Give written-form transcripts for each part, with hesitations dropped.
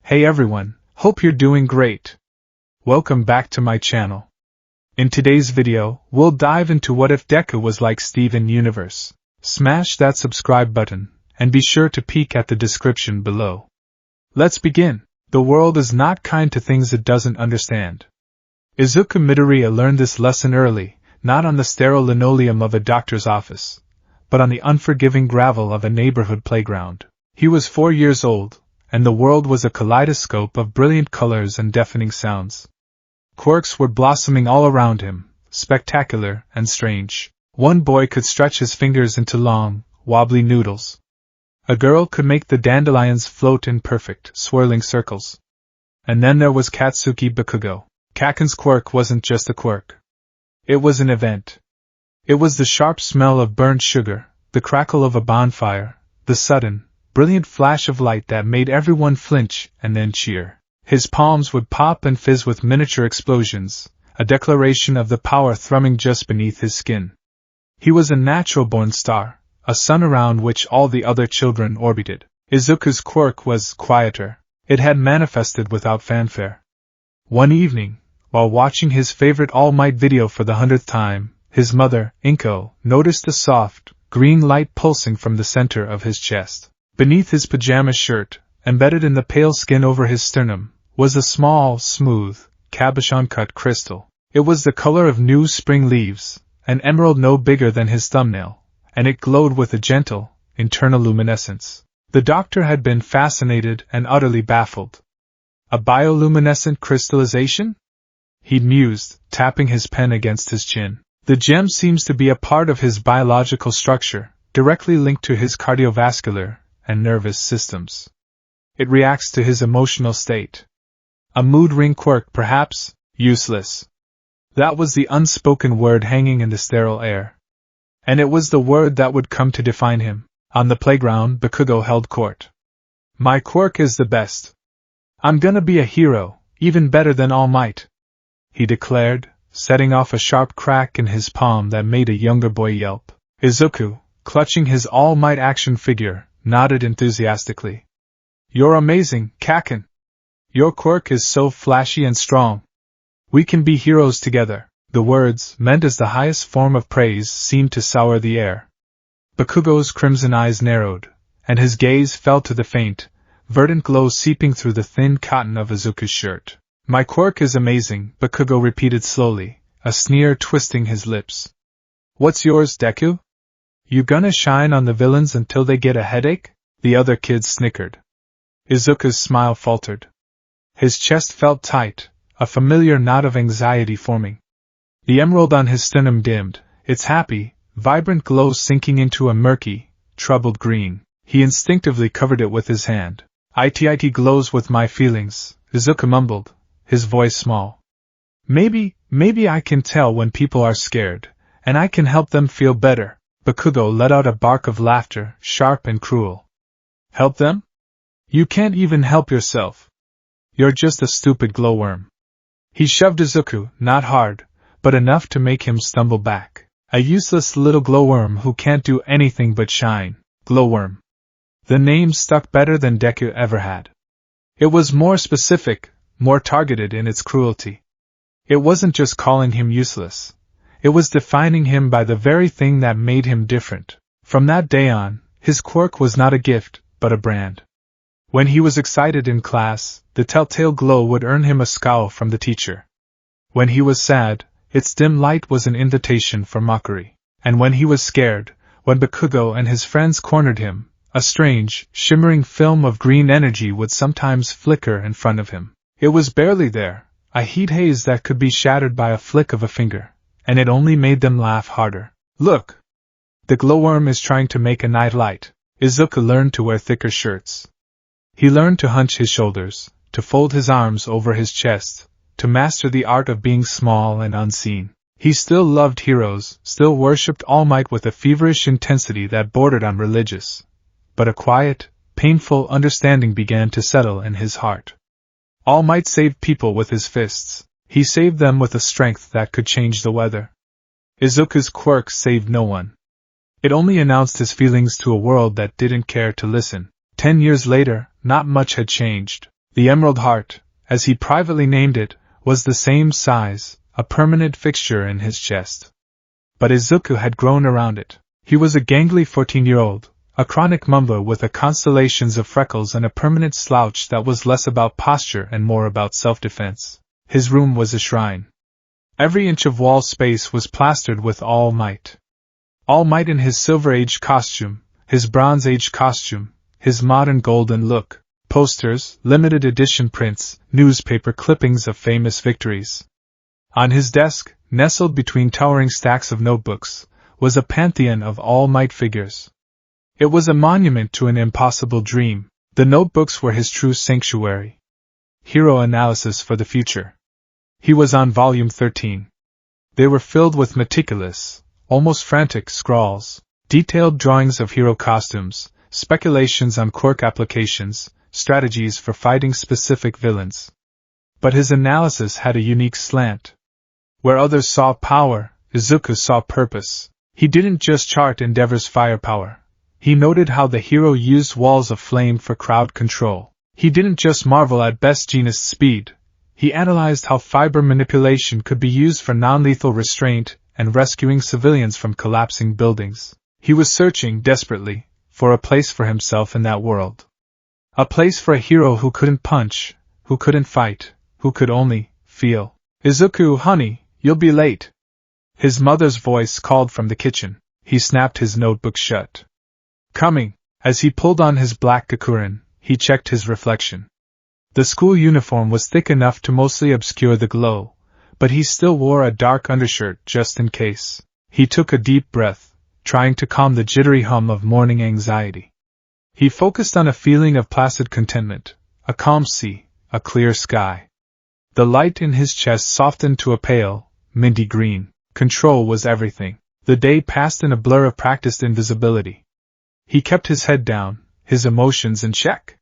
Hey everyone, hope you're doing great. Welcome back to my channel. In today's video, we'll dive into what if Deku was like Steven Universe. Smash that subscribe button, and be sure to peek at the description below. Let's begin. The world is not kind to things it doesn't understand. Izuku Midoriya learned this lesson early, not on the sterile linoleum of a doctor's office, but on the unforgiving gravel of a neighborhood playground. He was 4 years old, and the world was a kaleidoscope of brilliant colors and deafening sounds. Quirks were blossoming all around him, spectacular and strange. One boy could stretch his fingers into long, wobbly noodles. A girl could make the dandelions float in perfect, swirling circles. And then there was Katsuki Bakugo. Kaken's quirk wasn't just a quirk. It was an event. It was the sharp smell of burnt sugar, the crackle of a bonfire, the sudden, brilliant flash of light that made everyone flinch and then cheer. His palms would pop and fizz with miniature explosions, a declaration of the power thrumming just beneath his skin. He was a natural-born star, a sun around which all the other children orbited. Izuku's quirk was quieter. It had manifested without fanfare. One evening, while watching his favorite All Might video for the 100th time, his mother, Inko, noticed a soft, green light pulsing from the center of his chest. Beneath his pajama shirt, embedded in the pale skin over his sternum, was a small, smooth, cabochon-cut crystal. It was the color of new spring leaves, an emerald no bigger than his thumbnail, and it glowed with a gentle, internal luminescence. The doctor had been fascinated and utterly baffled. A bioluminescent crystallization? He'd mused, tapping his pen against his chin. The gem seems to be a part of his biological structure, directly linked to his cardiovascular and nervous systems. It reacts to his emotional state. A mood ring quirk, perhaps? Useless. That was the unspoken word hanging in the sterile air. And it was the word that would come to define him. On the playground, Bakugo held court. My quirk is the best. I'm gonna be a hero, even better than All Might, he declared, setting off a sharp crack in his palm that made a younger boy yelp. Izuku, clutching his All Might action figure, nodded enthusiastically. You're amazing, Kaken. Your quirk is so flashy and strong. We can be heroes together. The words, meant as the highest form of praise, seemed to sour the air. Bakugo's crimson eyes narrowed, and his gaze fell to the faint, verdant glow seeping through the thin cotton of Izuku's shirt. My quirk is amazing, Bakugo repeated slowly, a sneer twisting his lips. What's yours, Deku? You gonna shine on the villains until they get a headache? The other kids snickered. Izuku's smile faltered. His chest felt tight, a familiar knot of anxiety forming. The emerald on his sternum dimmed, its happy, vibrant glow sinking into a murky, troubled green. He instinctively covered it with his hand. It glows with my feelings, Izuku mumbled, his voice small. Maybe I can tell when people are scared, and I can help them feel better. Bakugo let out a bark of laughter, sharp and cruel. Help them? You can't even help yourself. You're just a stupid glowworm. He shoved Izuku, not hard, but enough to make him stumble back. A useless little glowworm who can't do anything but shine. Glowworm. The name stuck better than Deku ever had. It was more specific, more targeted in its cruelty. It wasn't just calling him useless. It was defining him by the very thing that made him different. From that day on, his quirk was not a gift, but a brand. When he was excited in class, the telltale glow would earn him a scowl from the teacher. When he was sad, its dim light was an invitation for mockery. And when he was scared, when Bakugo and his friends cornered him, a strange, shimmering film of green energy would sometimes flicker in front of him. It was barely there, a heat haze that could be shattered by a flick of a finger, and it only made them laugh harder. Look! The glowworm is trying to make a night light. Izuku learned to wear thicker shirts. He learned to hunch his shoulders, to fold his arms over his chest, to master the art of being small and unseen. He still loved heroes, still worshipped All Might with a feverish intensity that bordered on religious. But a quiet, painful understanding began to settle in his heart. All Might saved people with his fists. He saved them with a strength that could change the weather. Izuku's quirk saved no one. It only announced his feelings to a world that didn't care to listen. 10 years later, not much had changed. The Emerald Heart, as he privately named it, was the same size, a permanent fixture in his chest. But Izuku had grown around it. He was a gangly 14-year-old, a chronic mumbler with a constellations of freckles and a permanent slouch that was less about posture and more about self-defense. His room was a shrine. Every inch of wall space was plastered with All Might. All Might in his Silver Age costume, his Bronze Age costume, his modern golden look, posters, limited edition prints, newspaper clippings of famous victories. On his desk, nestled between towering stacks of notebooks, was a pantheon of All Might figures. It was a monument to an impossible dream. The notebooks were his true sanctuary. Hero Analysis for the Future. He was on volume 13. They were filled with meticulous, almost frantic scrawls, detailed drawings of hero costumes, speculations on quirk applications, strategies for fighting specific villains. But his analysis had a unique slant. Where others saw power, Izuku saw purpose. He didn't just chart Endeavor's firepower. He noted how the hero used walls of flame for crowd control. He didn't just marvel at Best Jeanist's speed. He analyzed how fiber manipulation could be used for non-lethal restraint and rescuing civilians from collapsing buildings. He was searching, desperately, for a place for himself in that world. A place for a hero who couldn't punch, who couldn't fight, who could only feel. "Izuku, honey, you'll be late." His mother's voice called from the kitchen. He snapped his notebook shut. "Coming." As he pulled on his black gakurin, he checked his reflection. The school uniform was thick enough to mostly obscure the glow, but he still wore a dark undershirt just in case. He took a deep breath, trying to calm the jittery hum of morning anxiety. He focused on a feeling of placid contentment, a calm sea, a clear sky. The light in his chest softened to a pale, minty green. Control was everything. The day passed in a blur of practiced invisibility. He kept his head down, his emotions in check.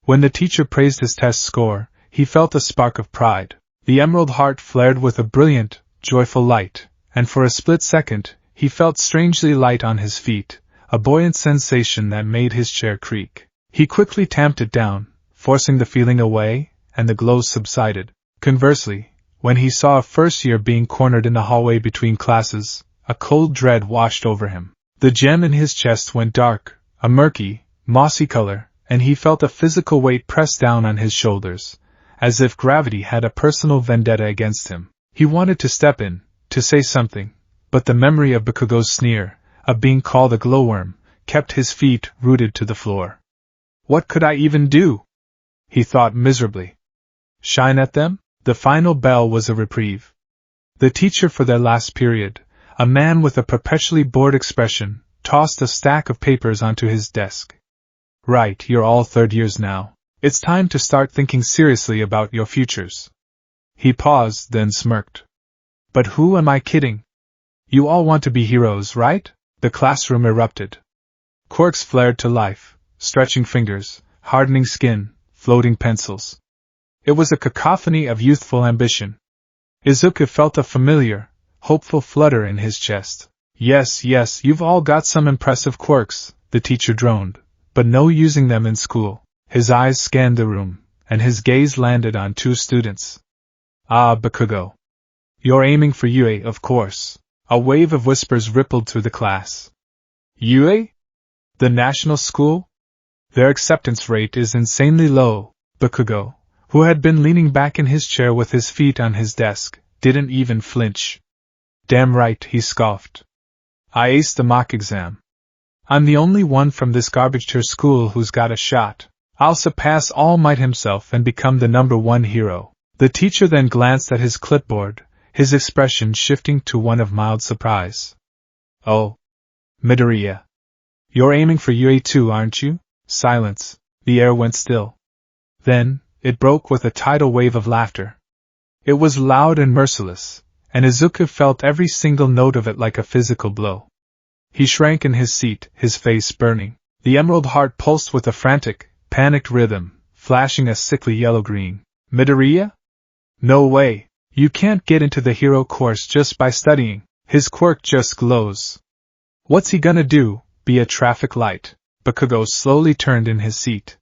When the teacher praised his test score, he felt a spark of pride. The Emerald Heart flared with a brilliant, joyful light, and for a split second, he felt strangely light on his feet, a buoyant sensation that made his chair creak. He quickly tamped it down, forcing the feeling away, and the glow subsided. Conversely, when he saw a first year being cornered in the hallway between classes, a cold dread washed over him. The gem in his chest went dark, a murky, mossy color, and he felt a physical weight press down on his shoulders, as if gravity had a personal vendetta against him. He wanted to step in, to say something, but the memory of Bakugo's sneer, of being called a glowworm, kept his feet rooted to the floor. What could I even do? He thought miserably. Shine at them? The final bell was a reprieve. The teacher for their last period, a man with a perpetually bored expression, tossed a stack of papers onto his desk. Right, you're all third years now. It's time to start thinking seriously about your futures. He paused, then smirked. But who am I kidding? You all want to be heroes, right? The classroom erupted. Quirks flared to life, stretching fingers, hardening skin, floating pencils. It was a cacophony of youthful ambition. Izuku felt a familiar, hopeful flutter in his chest. Yes, you've all got some impressive quirks, the teacher droned, but no using them in school. His eyes scanned the room, and his gaze landed on two students. Ah, Bakugo. You're aiming for UA, of course. A wave of whispers rippled through the class. UA? The national school? Their acceptance rate is insanely low. Bakugo, who had been leaning back in his chair with his feet on his desk, didn't even flinch. Damn right, he scoffed. I aced the mock exam. I'm the only one from this garbage-tier school who's got a shot. I'll surpass All Might himself and become the #1 hero. The teacher then glanced at his clipboard, his expression shifting to one of mild surprise. Oh. Midoriya. You're aiming for UA too, aren't you? Silence. The air went still. Then, it broke with a tidal wave of laughter. It was loud and merciless, and Izuku felt every single note of it like a physical blow. He shrank in his seat, his face burning. The Emerald Heart pulsed with a frantic, panicked rhythm, flashing a sickly yellow-green. Midoriya? No way. You can't get into the hero course just by studying. His quirk just glows. What's he gonna do, be a traffic light? Bakugo slowly turned in his seat.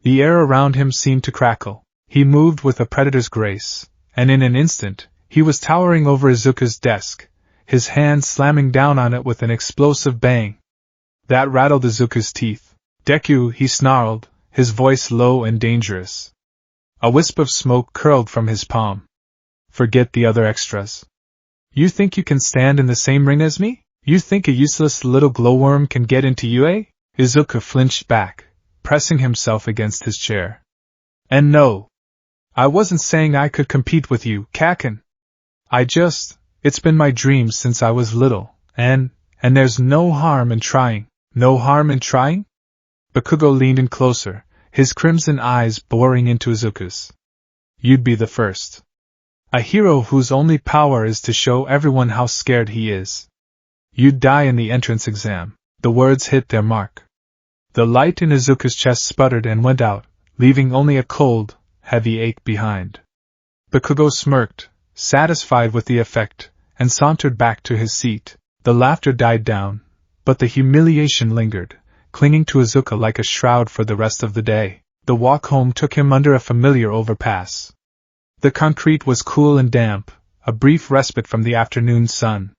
The air around him seemed to crackle. He moved with a predator's grace, and in an instant, he was towering over Izuku's desk, his hand slamming down on it with an explosive bang. That rattled Izuku's teeth. "Deku," he snarled, his voice low and dangerous. A wisp of smoke curled from his palm. "Forget the other extras. You think you can stand in the same ring as me? You think a useless little glowworm can get into you, eh?" Izuku flinched back, pressing himself against his chair. "And no, I wasn't saying I could compete with you, Kaken. It's been my dream since I was little, and there's no harm in trying." "No harm in trying?" Bakugo leaned in closer, his crimson eyes boring into Izuku's. "You'd be the first. A hero whose only power is to show everyone how scared he is. You'd die in the entrance exam." The words hit their mark. The light in Izuku's chest sputtered and went out, leaving only a cold, heavy ache behind. Bakugo smirked, satisfied with the effect, and sauntered back to his seat. The laughter died down, but the humiliation lingered, clinging to Izuku like a shroud for the rest of the day. The walk home took him under a familiar overpass. The concrete was cool and damp, a brief respite from the afternoon sun.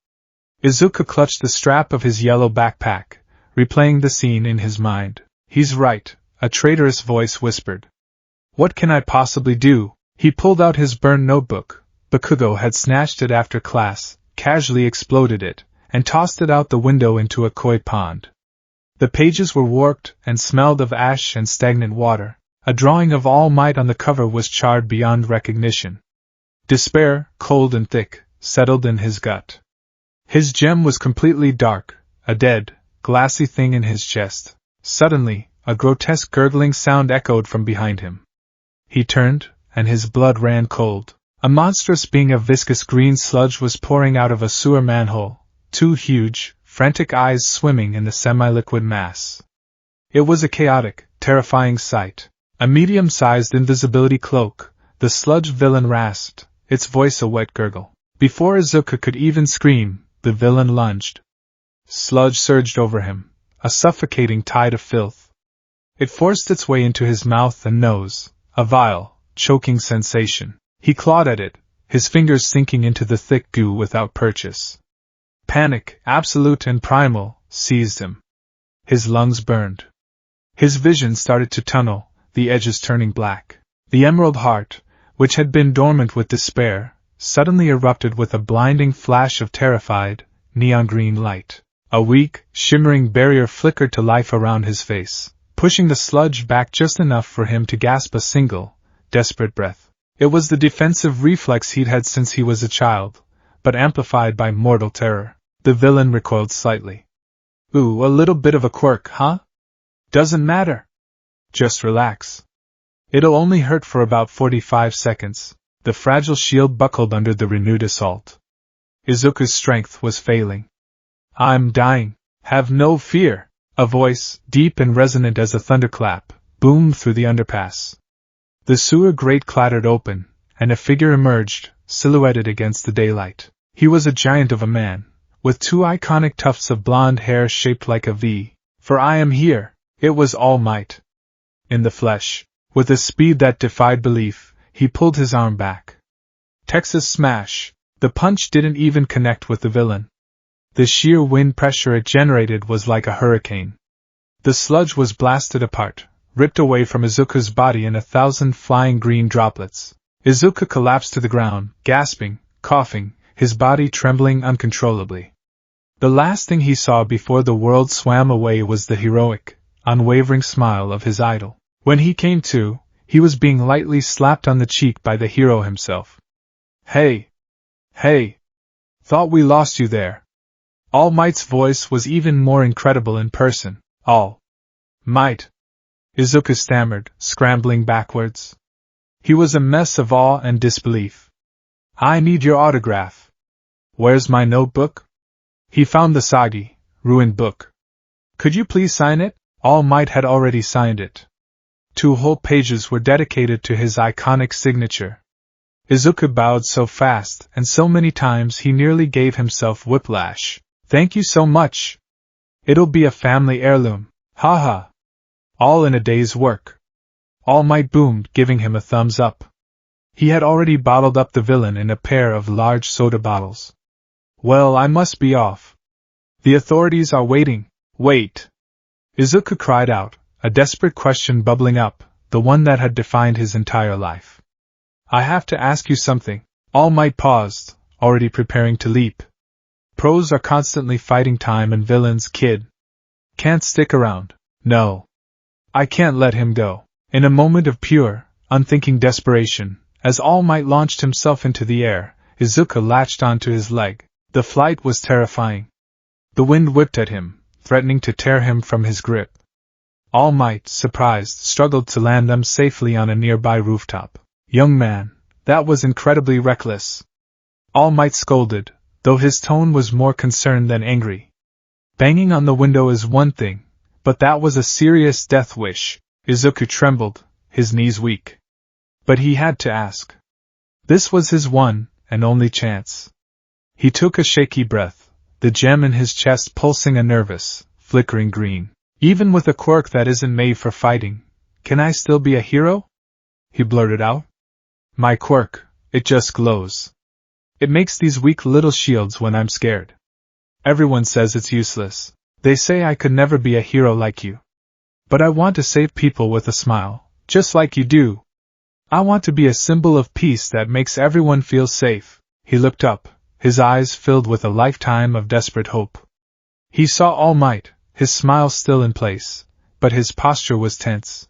Izuku clutched the strap of his yellow backpack, replaying the scene in his mind. "He's right," a traitorous voice whispered. "What can I possibly do?" He pulled out his burned notebook. Bakugo had snatched it after class, casually exploded it, and tossed it out the window into a koi pond. The pages were warped and smelled of ash and stagnant water. A drawing of All Might on the cover was charred beyond recognition. Despair, cold and thick, settled in his gut. His gem was completely dark, a dead, glassy thing in his chest. Suddenly, a grotesque gurgling sound echoed from behind him. He turned, and his blood ran cold. A monstrous being of viscous green sludge was pouring out of a sewer manhole, two huge, frantic eyes swimming in the semi-liquid mass. It was a chaotic, terrifying sight. A medium-sized invisibility cloak, the sludge villain rasped, its voice a wet gurgle. Before Izuku could even scream, the villain lunged. Sludge surged over him, a suffocating tide of filth. It forced its way into his mouth and nose, a vile, choking sensation. He clawed at it, his fingers sinking into the thick goo without purchase. Panic, absolute and primal, seized him. His lungs burned. His vision started to tunnel, the edges turning black. The emerald heart, which had been dormant with despair, suddenly erupted with a blinding flash of terrified, neon-green light. A weak, shimmering barrier flickered to life around his face, pushing the sludge back just enough for him to gasp a single, desperate breath. It was the defensive reflex he'd had since he was a child, but amplified by mortal terror. The villain recoiled slightly. "Ooh, a little bit of a quirk, huh? Doesn't matter. Just relax. It'll only hurt for about 45 seconds. The fragile shield buckled under the renewed assault. Izuku's strength was failing. "I'm dying. Have no fear." A voice, deep and resonant as a thunderclap, boomed through the underpass. The sewer grate clattered open, and a figure emerged, silhouetted against the daylight. He was a giant of a man, with two iconic tufts of blonde hair shaped like a V. "For I am here." It was All Might. In the flesh. With a speed that defied belief, he pulled his arm back. Texas smash. The punch didn't even connect with the villain. The sheer wind pressure it generated was like a hurricane. The sludge was blasted apart, ripped away from Izuku's body in 1,000 flying green droplets. Izuku collapsed to the ground, gasping, coughing, his body trembling uncontrollably. The last thing he saw before the world swam away was the heroic, unwavering smile of his idol. When he came to, he was being lightly slapped on the cheek by the hero himself. Hey! Hey! Thought we lost you there." All Might's voice was even more incredible in person. "All Might," Izuku stammered, scrambling backwards. He was a mess of awe and disbelief. "I need your autograph." "Where's my notebook?" He found the soggy, ruined book. "Could you please sign it?" All Might had already signed it. 2 whole pages were dedicated to his iconic signature. Izuku bowed so fast and so many times he nearly gave himself whiplash. "Thank you so much. It'll be a family heirloom. Ha ha. All in a day's work." All Might boomed, giving him a thumbs up. He had already bottled up the villain in a pair of large soda bottles. Well, I must be off. The authorities are waiting. Wait! Izuku cried out, a desperate question bubbling up, the one that had defined his entire life. I have to ask you something. All Might paused, already preparing to leap. Pros are constantly fighting time and villains, kid. Can't stick around. No. I can't let him go. In a moment of pure, unthinking desperation, as All Might launched himself into the air, Izuku latched onto his leg. The flight was terrifying. The wind whipped at him, threatening to tear him from his grip. All Might, surprised, struggled to land them safely on a nearby rooftop. Young man, that was incredibly reckless. All Might scolded, though his tone was more concerned than angry. Banging on the window is one thing, but that was a serious death wish. Izuku trembled, his knees weak. But he had to ask. This was his one and only chance. He took a shaky breath, the gem in his chest pulsing a nervous, flickering green. Even with a quirk that isn't made for fighting, can I still be a hero? He blurted out. My quirk, it just glows. It makes these weak little shields when I'm scared. Everyone says it's useless. They say I could never be a hero like you. But I want to save people with a smile, just like you do. I want to be a symbol of peace that makes everyone feel safe. He looked up, his eyes filled with a lifetime of desperate hope. He saw All Might, his smile still in place, but his posture was tense.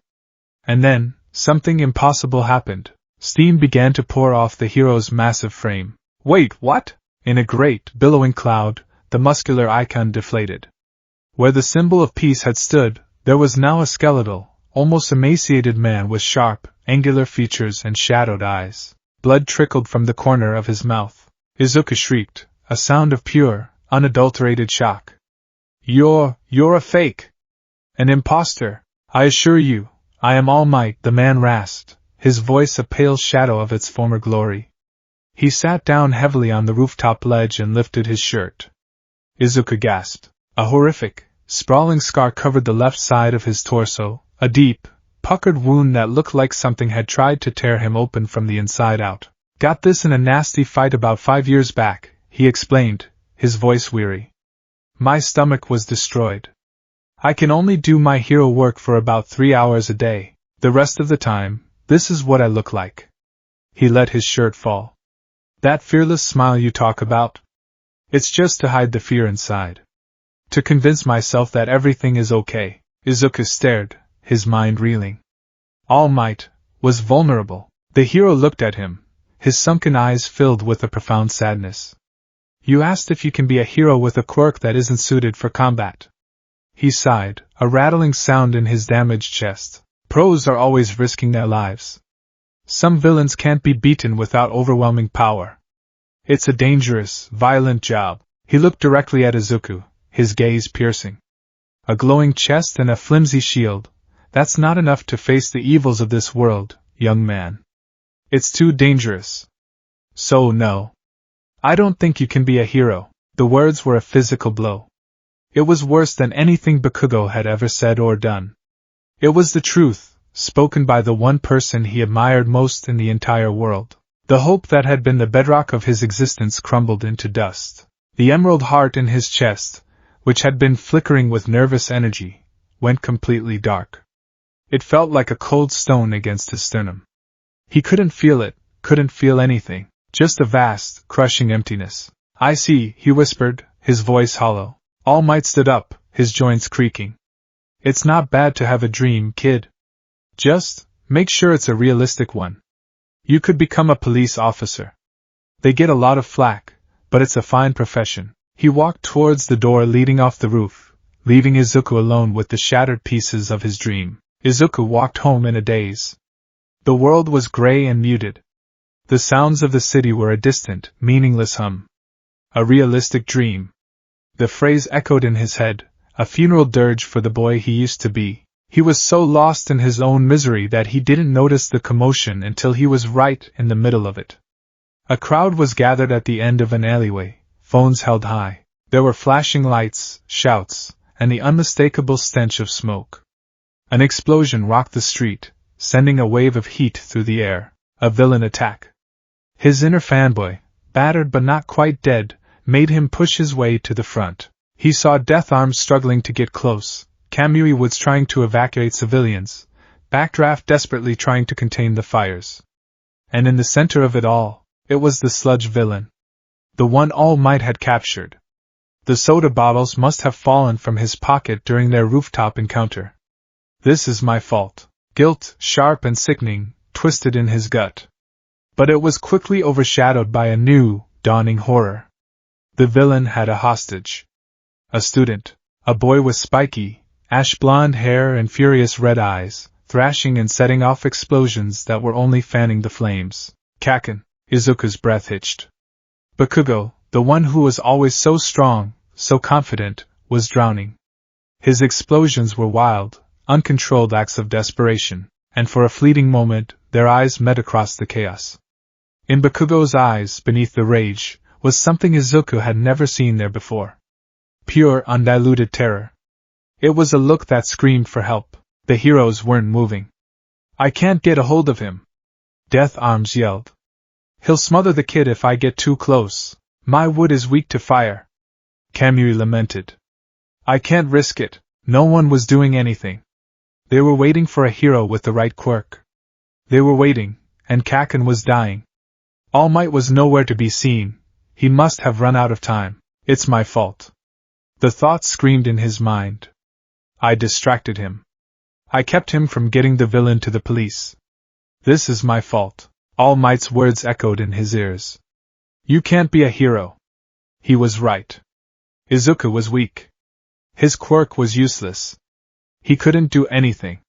And then, something impossible happened. Steam began to pour off the hero's massive frame. Wait, what? In a great, billowing cloud, the muscular icon deflated. Where the symbol of peace had stood, there was now a skeletal, almost emaciated man with sharp, angular features and shadowed eyes. Blood trickled from the corner of his mouth. Izuku shrieked, a sound of pure, unadulterated shock. You're a fake! An imposter! I assure you, I am All Might, the man rasped, his voice a pale shadow of its former glory. He sat down heavily on the rooftop ledge and lifted his shirt. Izuku gasped. A horrific, sprawling scar covered the left side of his torso, a deep, puckered wound that looked like something had tried to tear him open from the inside out. Got this in a nasty fight about 5 years back, he explained, his voice weary. My stomach was destroyed. I can only do my hero work for about 3 hours a day. The rest of the time, this is what I look like. He let his shirt fall. That fearless smile you talk about? It's just to hide the fear inside. To convince myself that everything is okay. Izuku stared, his mind reeling. All Might was vulnerable. The hero looked at him, his sunken eyes filled with a profound sadness. You asked if you can be a hero with a quirk that isn't suited for combat. He sighed, a rattling sound in his damaged chest. Pros are always risking their lives. Some villains can't be beaten without overwhelming power. It's a dangerous, violent job. He looked directly at Izuku, his gaze piercing. A glowing chest and a flimsy shield. That's not enough to face the evils of this world, young man. It's too dangerous. So no. I don't think you can be a hero. The words were a physical blow. It was worse than anything Bakugo had ever said or done. It was the truth, spoken by the one person he admired most in the entire world. The hope that had been the bedrock of his existence crumbled into dust. The emerald heart in his chest, which had been flickering with nervous energy, went completely dark. It felt like a cold stone against his sternum. He couldn't feel it, couldn't feel anything, just a vast, crushing emptiness. I see, he whispered, his voice hollow. All Might stood up, his joints creaking. It's not bad to have a dream, kid. Just make sure it's a realistic one. You could become a police officer. They get a lot of flack, but it's a fine profession. He walked towards the door leading off the roof, leaving Izuku alone with the shattered pieces of his dream. Izuku walked home in a daze. The world was gray and muted. The sounds of the city were a distant, meaningless hum. A realistic dream. The phrase echoed in his head, a funeral dirge for the boy he used to be. He was so lost in his own misery that he didn't notice the commotion until he was right in the middle of it. A crowd was gathered at the end of an alleyway, phones held high. There were flashing lights, shouts, and the unmistakable stench of smoke. An explosion rocked the street, sending a wave of heat through the air. A villain attack. His inner fanboy, battered but not quite dead, made him push his way to the front. He saw Death Arms struggling to get close, Kamui was trying to evacuate civilians, Backdraft desperately trying to contain the fires. And in the center of it all, it was the sludge villain. The one All Might had captured. The soda bottles must have fallen from his pocket during their rooftop encounter. This is my fault. Guilt, sharp and sickening, twisted in his gut. But it was quickly overshadowed by a new, dawning horror. The villain had a hostage. A student, a boy with spiky, ash-blonde hair and furious red eyes, thrashing and setting off explosions that were only fanning the flames. Kaken. Izuku's breath hitched. Bakugo, the one who was always so strong, so confident, was drowning. His explosions were wild, uncontrolled acts of desperation, and for a fleeting moment, their eyes met across the chaos. In Bakugo's eyes, beneath the rage, was something Izuku had never seen there before. Pure, undiluted terror. It was a look that screamed for help. The heroes weren't moving. I can't get a hold of him. Death Arms yelled. He'll smother the kid if I get too close. My wood is weak to fire. Kamui lamented. I can't risk it. No one was doing anything. They were waiting for a hero with the right quirk. They were waiting, and Kaken was dying. All Might was nowhere to be seen. He must have run out of time. It's my fault. The thought screamed in his mind. I distracted him. I kept him from getting the villain to the police. This is my fault. All Might's words echoed in his ears. You can't be a hero. He was right. Izuku was weak. His quirk was useless. He couldn't do anything.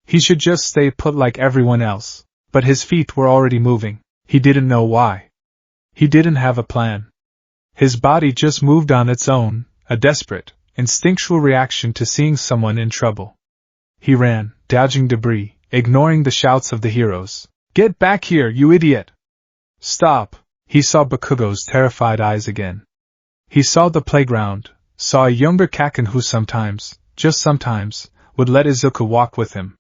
He should just stay put like everyone else, but his feet were already moving. He didn't know why. He didn't have a plan. His body just moved on its own, a desperate, instinctual reaction to seeing someone in trouble. He ran, dodging debris, ignoring the shouts of the heroes. Get back here, you idiot! Stop! He saw Bakugo's terrified eyes again. He saw the playground, saw a younger Kaken who sometimes, just sometimes, would let Izuku walk with him.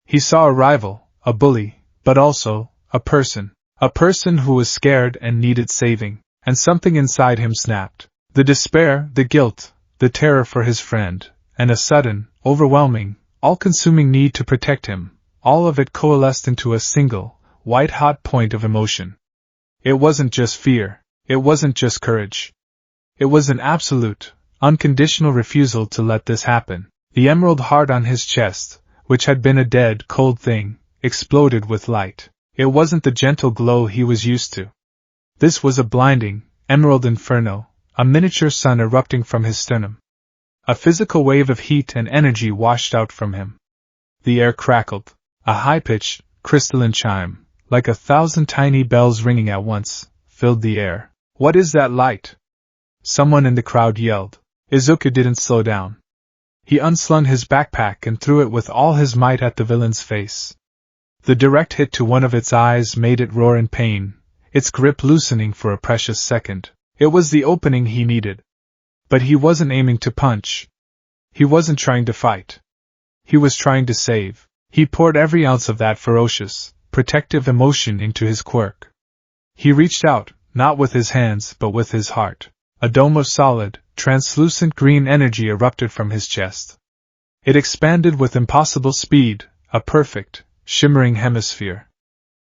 He saw a rival, a bully, but also, a person who was scared and needed saving, and something inside him snapped. The despair, the guilt, the terror for his friend, and a sudden, overwhelming, all-consuming need to protect him, all of it coalesced into a single, white-hot point of emotion. It wasn't just fear, it wasn't just courage. It was an absolute, unconditional refusal to let this happen. The emerald heart on his chest, which had been a dead, cold thing, exploded with light. It wasn't the gentle glow he was used to. This was a blinding, emerald inferno, a miniature sun erupting from his sternum. A physical wave of heat and energy washed out from him. The air crackled, a high-pitched, crystalline chime, like 1,000 tiny bells ringing at once, filled the air. What is that light? Someone in the crowd yelled. Izuku didn't slow down. He unslung his backpack and threw it with all his might at the villain's face. The direct hit to one of its eyes made it roar in pain, its grip loosening for a precious second. It was the opening he needed. But he wasn't aiming to punch. He wasn't trying to fight. He was trying to save. He poured every ounce of that ferocious, protective emotion into his quirk. He reached out, not with his hands but with his heart. A dome of solid, translucent green energy erupted from his chest. It expanded with impossible speed, a perfect, shimmering hemisphere.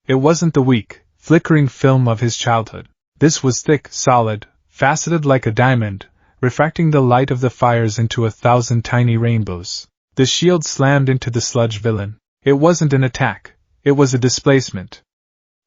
It wasn't the weak, flickering film of his childhood. This was thick, solid, faceted like a diamond, refracting the light of the fires into 1,000 tiny rainbows. The shield slammed into the sludge villain. It wasn't an attack, it was a displacement.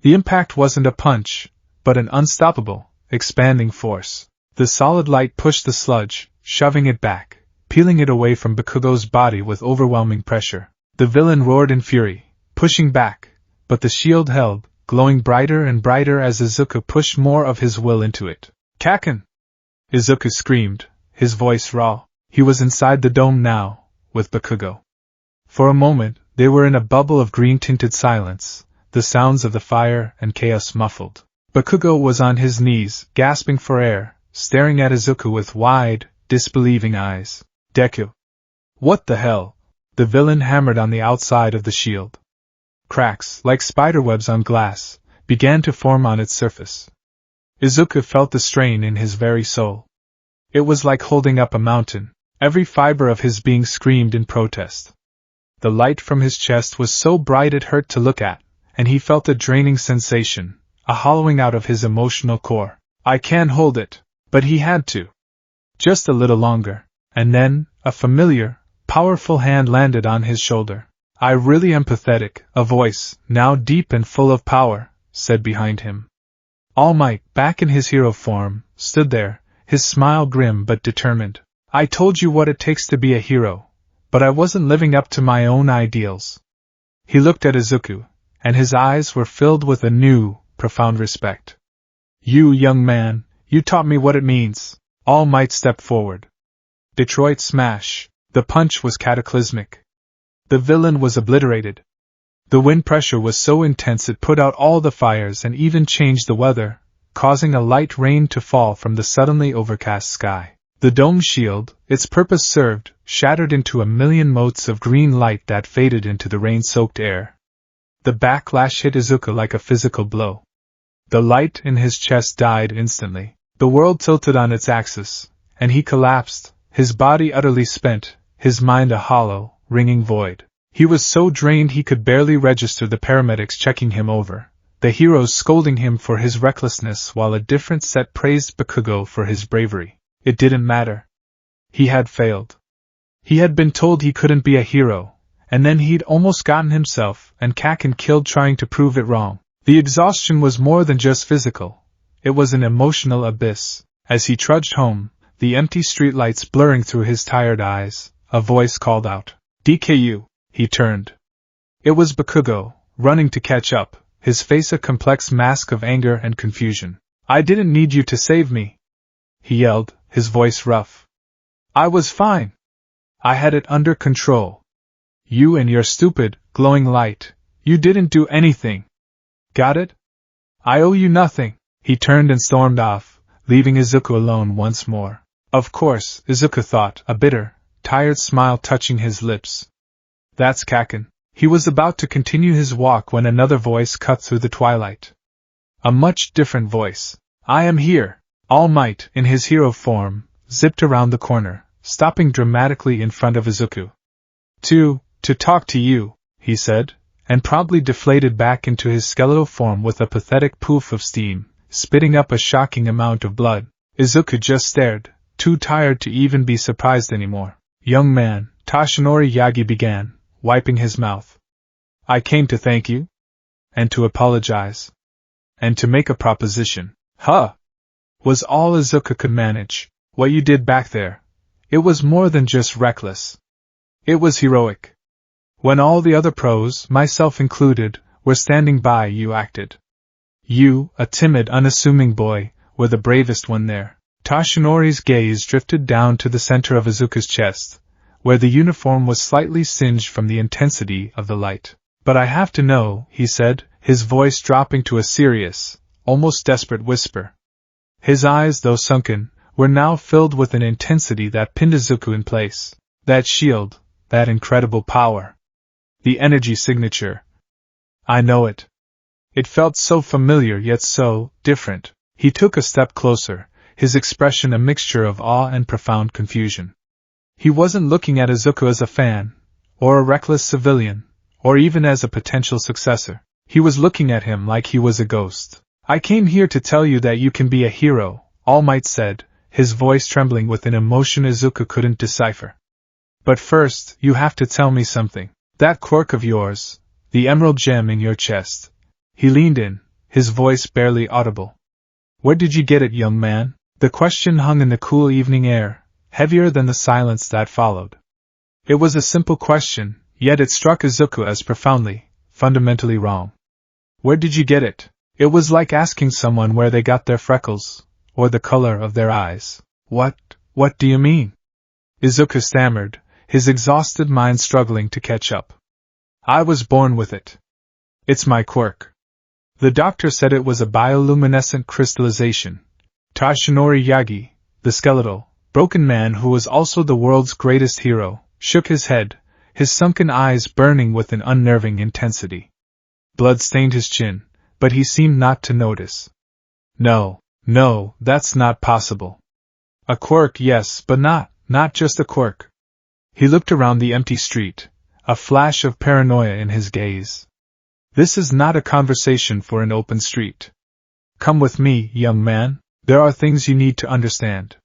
The impact wasn't a punch, but an unstoppable, expanding force. The solid light pushed the sludge, shoving it back, peeling it away from Bakugo's body with overwhelming pressure. The villain roared in fury, pushing back, but the shield held, glowing brighter and brighter as Izuku pushed more of his will into it. Kaken! Izuku screamed, his voice raw. He was inside the dome now, with Bakugo. For a moment, they were in a bubble of green-tinted silence, the sounds of the fire and chaos muffled. Bakugo was on his knees, gasping for air, staring at Izuku with wide, disbelieving eyes. Deku! What the hell? The villain hammered on the outside of the shield. Cracks, like spiderwebs on glass, began to form on its surface. Izuku felt the strain in his very soul. It was like holding up a mountain. Every fiber of his being screamed in protest. The light from his chest was so bright it hurt to look at, and he felt a draining sensation, a hollowing out of his emotional core. I can't hold it, but he had to. Just a little longer, and then, a familiar, powerful hand landed on his shoulder. I really am pathetic, a voice, now deep and full of power, said behind him. All Might, back in his hero form, stood there, his smile grim but determined. I told you what it takes to be a hero, but I wasn't living up to my own ideals. He looked at Izuku, and his eyes were filled with a new, profound respect. You, young man, you taught me what it means. All Might stepped forward. Detroit smash. The punch was cataclysmic. The villain was obliterated. The wind pressure was so intense it put out all the fires and even changed the weather, causing a light rain to fall from the suddenly overcast sky. The dome shield, its purpose served, shattered into a million motes of green light that faded into the rain-soaked air. The backlash hit Izuku like a physical blow. The light in his chest died instantly. The world tilted on its axis, and he collapsed, his body utterly spent, his mind a hollow, ringing void. He was so drained he could barely register the paramedics checking him over, the heroes scolding him for his recklessness while a different set praised Bakugo for his bravery. It didn't matter. He had failed. He had been told he couldn't be a hero, and then he'd almost gotten himself and Kaken killed trying to prove it wrong. The exhaustion was more than just physical. It was an emotional abyss. As he trudged home, the empty streetlights blurring through his tired eyes, a voice called out, DKU. He turned. It was Bakugo, running to catch up, his face a complex mask of anger and confusion. I didn't need you to save me, he yelled, his voice rough. I was fine. I had it under control. You and your stupid, glowing light, you didn't do anything. Got it? I owe you nothing. He turned and stormed off, leaving Izuku alone once more. Of course, Izuku thought, a bitter, tired smile touching his lips. That's Kaken. He was about to continue his walk when another voice cut through the twilight. A much different voice. I am here. All Might, in his hero form, zipped around the corner, stopping dramatically in front of Izuku. To talk to you, he said, and promptly deflated back into his skeletal form with a pathetic poof of steam, spitting up a shocking amount of blood. Izuku just stared, too tired to even be surprised anymore. Young man, Toshinori Yagi began, wiping his mouth. I came to thank you. And to apologize. And to make a proposition. Huh! Was all Izuku could manage. What you did back there. It was more than just reckless. It was heroic. When all the other pros, myself included, were standing by, you acted. You, a timid, unassuming boy, were the bravest one there. Toshinori's gaze drifted down to the center of Izuku's chest, where the uniform was slightly singed from the intensity of the light. But I have to know, he said, his voice dropping to a serious, almost desperate whisper. His eyes, though sunken, were now filled with an intensity that pinned Izuku in place. That shield, that incredible power. The energy signature. I know it. It felt so familiar yet so different. He took a step closer, his expression a mixture of awe and profound confusion. He wasn't looking at Izuku as a fan, or a reckless civilian, or even as a potential successor. He was looking at him like he was a ghost. I came here to tell you that you can be a hero, All Might said, his voice trembling with an emotion Izuku couldn't decipher. But first, you have to tell me something. That quirk of yours, the emerald gem in your chest. He leaned in, his voice barely audible. Where did you get it, young man? The question hung in the cool evening air, heavier than the silence that followed. It was a simple question, yet it struck Izuku as profoundly, fundamentally wrong. Where did you get it? It was like asking someone where they got their freckles, or the color of their eyes. What do you mean? Izuku stammered, his exhausted mind struggling to catch up. I was born with it. It's my quirk. The doctor said it was a bioluminescent crystallization. Toshinori Yagi, the skeletal, broken man who was also the world's greatest hero, shook his head, his sunken eyes burning with an unnerving intensity. Blood stained his chin, but he seemed not to notice. No, that's not possible. A quirk, yes, but not just a quirk. He looked around the empty street, a flash of paranoia in his gaze. This is not a conversation for an open street. Come with me, young man. There are things you need to understand.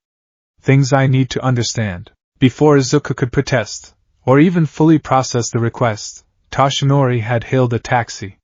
Things I need to understand. Before Izuku could protest, or even fully process the request, Toshinori had hailed a taxi.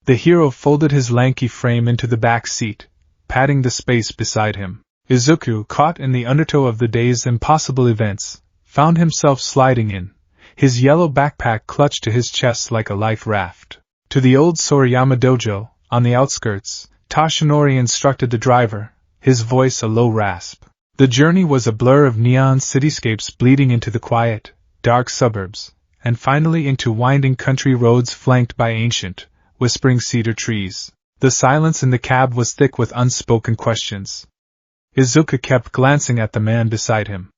The hero folded his lanky frame into the back seat, patting the space beside him. Izuku, caught in the undertow of the day's impossible events, found himself sliding in, his yellow backpack clutched to his chest like a life raft. To the old Sorayama dojo, on the outskirts, Toshinori instructed the driver, his voice a low rasp. The journey was a blur of neon cityscapes bleeding into the quiet, dark suburbs, and finally into winding country roads flanked by ancient, whispering cedar trees. The silence in the cab was thick with unspoken questions. Izuku kept glancing at the man beside him.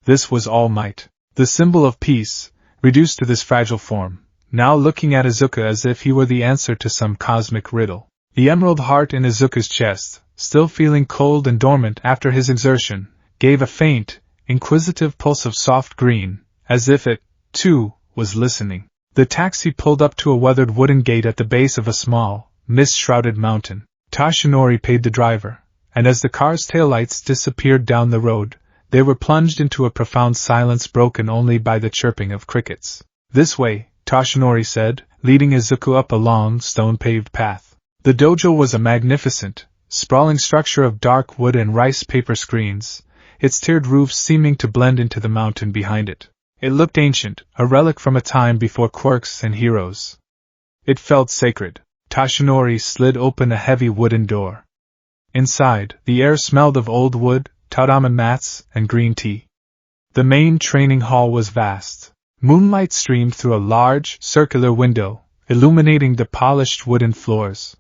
This was All Might, the symbol of peace, reduced to this fragile form, now looking at Izuku as if he were the answer to some cosmic riddle. The emerald heart in Izuku's chest, still feeling cold and dormant after his exertion, gave a faint, inquisitive pulse of soft green, as if it, too, was listening. The taxi pulled up to a weathered wooden gate at the base of a small, mist-shrouded mountain. Toshinori paid the driver, and as the car's taillights disappeared down the road, they were plunged into a profound silence broken only by the chirping of crickets. This way, Toshinori said, leading Izuku up a long, stone-paved path. The dojo was a magnificent, sprawling structure of dark wood and rice paper screens, its tiered roofs seeming to blend into the mountain behind it. It looked ancient, a relic from a time before quirks and heroes. It felt sacred. Toshinori slid open a heavy wooden door. Inside, the air smelled of old wood, tatami mats, and green tea. The main training hall was vast. Moonlight streamed through a large, circular window, illuminating the polished wooden floors.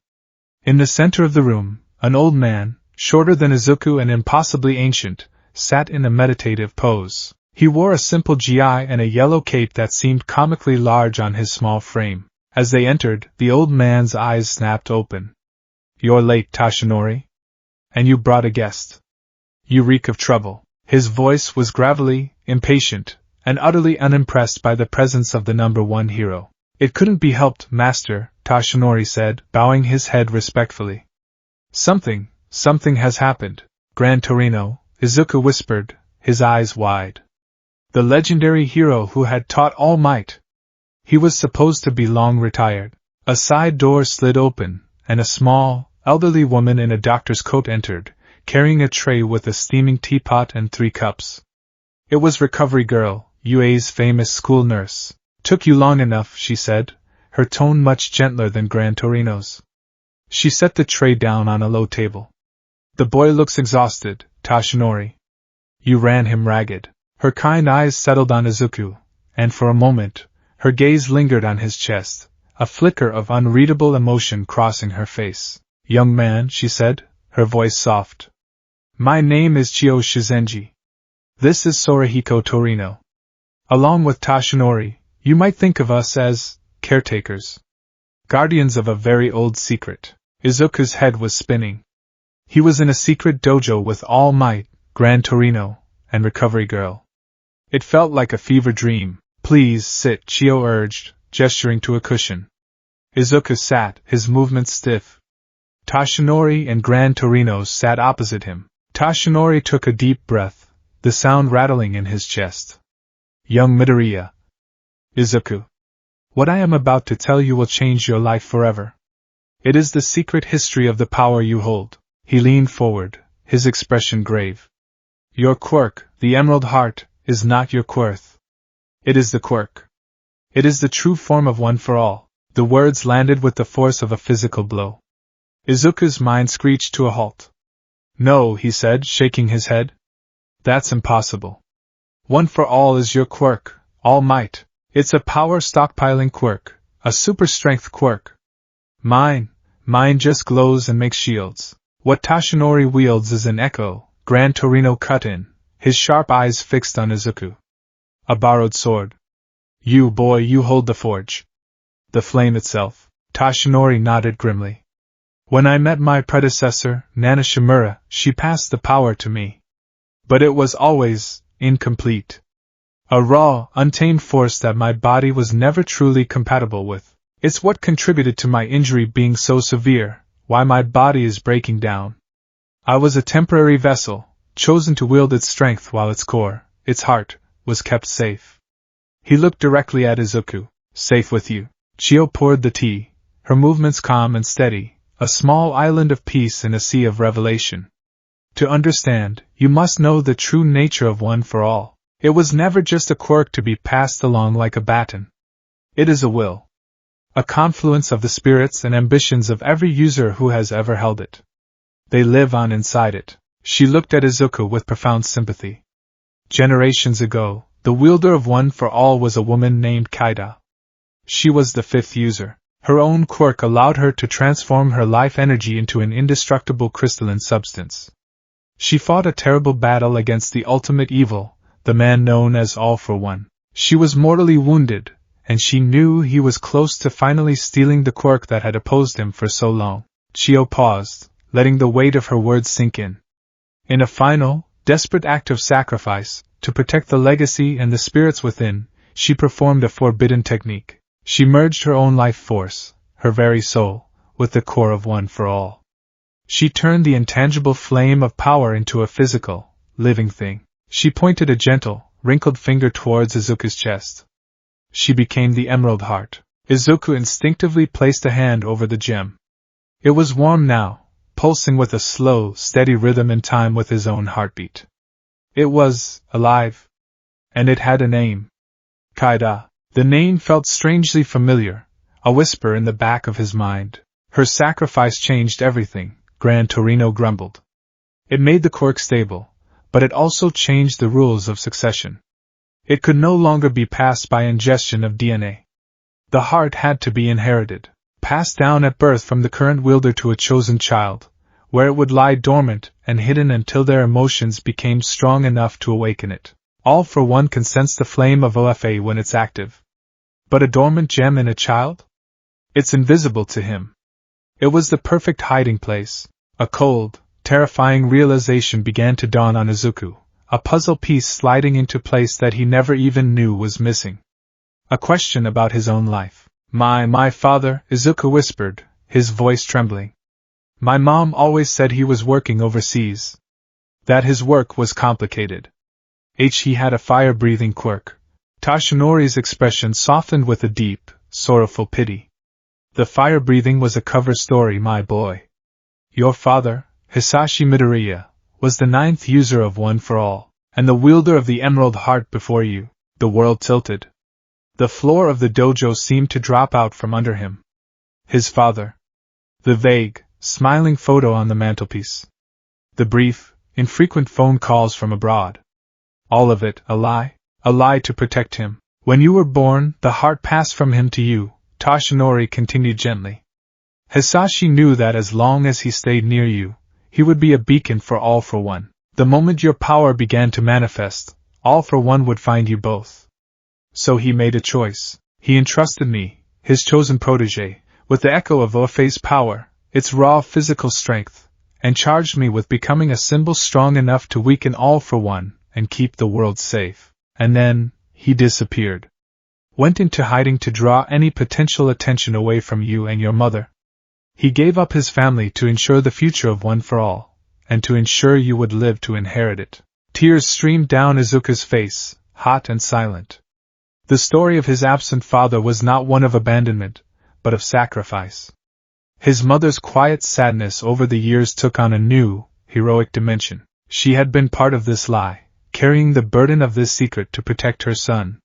In the center of the room, an old man, shorter than Izuku and impossibly ancient, sat in a meditative pose. He wore a simple gi and a yellow cape that seemed comically large on his small frame. As they entered, the old man's eyes snapped open. "You're late, Toshinori. And you brought a guest. You reek of trouble." His voice was gravelly, impatient, and utterly unimpressed by the presence of the number one hero. "It couldn't be helped, master," Toshinori said, bowing his head respectfully. Something has happened. Gran Torino," Izuku whispered, his eyes wide. The legendary hero who had taught All Might. He was supposed to be long retired. A side door slid open, and a small, elderly woman in a doctor's coat entered, carrying a tray with a steaming teapot and 3 cups. It was Recovery Girl, UA's famous school nurse. "Took you long enough," she said, her tone much gentler than Gran Torino's. She set the tray down on a low table. "The boy looks exhausted, Toshinori. You ran him ragged." Her kind eyes settled on Izuku, and for a moment, her gaze lingered on his chest, a flicker of unreadable emotion crossing her face. "Young man," she said, her voice soft. "My name is Chio Shizenji. This is Sorahiko Torino. Along with Toshinori, you might think of us as caretakers. Guardians of a very old secret." Izuku's head was spinning. He was in a secret dojo with All Might, Gran Torino, and Recovery Girl. It felt like a fever dream. "Please sit," Chio urged, gesturing to a cushion. Izuku sat, his movements stiff. Toshinori and Gran Torino sat opposite him. Toshinori took a deep breath, the sound rattling in his chest. "Young Midoriya. Izuku. What I am about to tell you will change your life forever. It is the secret history of the power you hold." He leaned forward, his expression grave. "Your quirk, the Emerald Heart, is not your quirth. It is the quirk. It is the true form of One for All." The words landed with the force of a physical blow. Izuku's mind screeched to a halt. "No," he said, shaking his head. "That's impossible. One for All is your quirk, All Might. It's a power stockpiling quirk, a super strength quirk. Mine just glows and makes shields. What Toshinori wields is an echo," Gran Torino cut in, his sharp eyes fixed on Izuku. "A borrowed sword. You hold the forge. The flame itself. Tashinori nodded grimly. When I met my predecessor, Nana Shimura, she passed the power to me. But it was always incomplete. A raw, untamed force that my body was never truly compatible with. It's what contributed to my injury being so severe, why my body is breaking down. I was a temporary vessel, chosen to wield its strength while its core, its heart, was kept safe. He looked directly at Izuku. Safe with you. Chio poured the tea, her movements calm and steady, a small island of peace in a sea of revelation. To understand, you must know the true nature of One for All. It was never just a quirk to be passed along like a baton. It is a will. A confluence of the spirits and ambitions of every user who has ever held it. They live on inside it. She looked at Izuku with profound sympathy. Generations ago, the wielder of One for All was a woman named Kaida. She was the fifth user. Her own quirk allowed her to transform her life energy into an indestructible crystalline substance. She fought a terrible battle against the ultimate evil, the man known as All for One. She was mortally wounded, and she knew he was close to finally stealing the quirk that had opposed him for so long. Chio paused, letting the weight of her words sink in. In a final, desperate act of sacrifice, to protect the legacy and the spirits within, she performed a forbidden technique. She merged her own life force, her very soul, with the core of One for All. She turned the intangible flame of power into a physical, living thing. She pointed a gentle, wrinkled finger towards Izuku's chest. She became the Emerald Heart. Izuku instinctively placed a hand over the gem. It was warm now, pulsing with a slow, steady rhythm in time with his own heartbeat. It was alive. And it had a name. Kaida. The name felt strangely familiar, a whisper in the back of his mind. Her sacrifice changed everything, Gran Torino grumbled. It made the quirk stable, but it also changed the rules of succession. It could no longer be passed by ingestion of DNA. The heart had to be inherited, passed down at birth from the current wielder to a chosen child, where it would lie dormant and hidden until their emotions became strong enough to awaken it. All for One can sense the flame of OFA when it's active. But a dormant gem in a child? It's invisible to him. It was the perfect hiding place. A cold, terrifying realization began to dawn on Izuku, a puzzle piece sliding into place that he never even knew was missing. A question about his own life. My father, Izuku whispered, his voice trembling. My mom always said he was working overseas. That his work was complicated. He had a fire-breathing quirk. Tashinori's expression softened with a deep, sorrowful pity. The fire-breathing was a cover story, my boy. Your father, Hisashi Midoriya, was the 9th user of One for All, and the wielder of the Emerald Heart before you. The world tilted. The floor of the dojo seemed to drop out from under him. His father. The vague, smiling photo on the mantelpiece. The brief, infrequent phone calls from abroad. All of it a lie? A lie to protect him. When you were born, the heart passed from him to you, Tashinori continued gently. Hisashi knew that as long as he stayed near you, he would be a beacon for All for One. The moment your power began to manifest, All for One would find you both. So he made a choice. He entrusted me, his chosen protege, with the echo of Ofei's power, its raw physical strength, and charged me with becoming a symbol strong enough to weaken All for One and keep the world safe. And then, he disappeared. Went into hiding to draw any potential attention away from you and your mother. He gave up his family to ensure the future of One for All, and to ensure you would live to inherit it. Tears streamed down Izuku's face, hot and silent. The story of his absent father was not one of abandonment, but of sacrifice. His mother's quiet sadness over the years took on a new, heroic dimension. She had been part of this lie, carrying the burden of this secret to protect her son.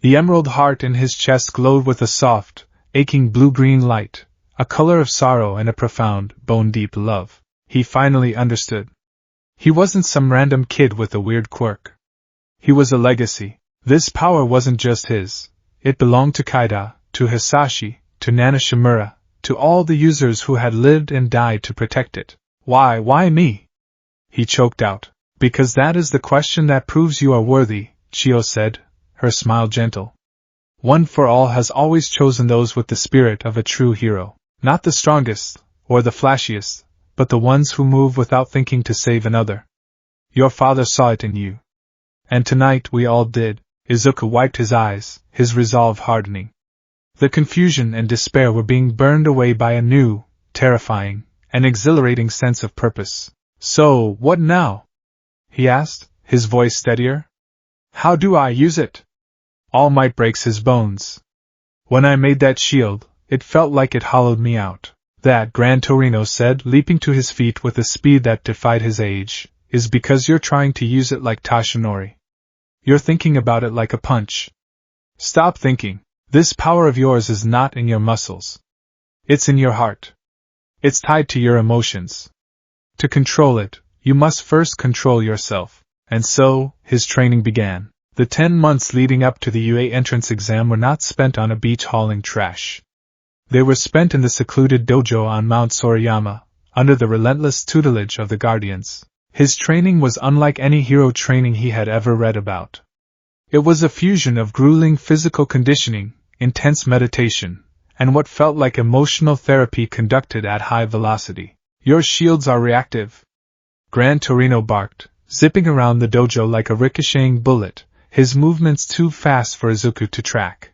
The emerald heart in his chest glowed with a soft, aching blue-green light, a color of sorrow and a profound, bone-deep love. He finally understood. He wasn't some random kid with a weird quirk. He was a legacy. This power wasn't just his. It belonged to Kaida, to Hisashi, to Nana Shimura, to all the users who had lived and died to protect it. Why me? He choked out. Because that is the question that proves you are worthy, Chio said, her smile gentle. One for All has always chosen those with the spirit of a true hero, not the strongest, or the flashiest, but the ones who move without thinking to save another. Your father saw it in you. And tonight we all did. Izuku wiped his eyes, his resolve hardening. The confusion and despair were being burned away by a new, terrifying, and exhilarating sense of purpose. So, what now? He asked, his voice steadier. How do I use it? All Might breaks his bones. When I made that shield, it felt like it hollowed me out. That, Grand Torino said, leaping to his feet with a speed that defied his age, is because you're trying to use it like Tashinori. You're thinking about it like a punch. Stop thinking. This power of yours is not in your muscles. It's in your heart. It's tied to your emotions. To control it, you must first control yourself. And so, his training began. The 10 months leading up to the UA entrance exam were not spent on a beach hauling trash. They were spent in the secluded dojo on Mount Sorayama, under the relentless tutelage of the Guardians. His training was unlike any hero training he had ever read about. It was a fusion of grueling physical conditioning, intense meditation, and what felt like emotional therapy conducted at high velocity. Your shields are reactive, Grand Torino barked, zipping around the dojo like a ricocheting bullet, his movements too fast for Izuku to track.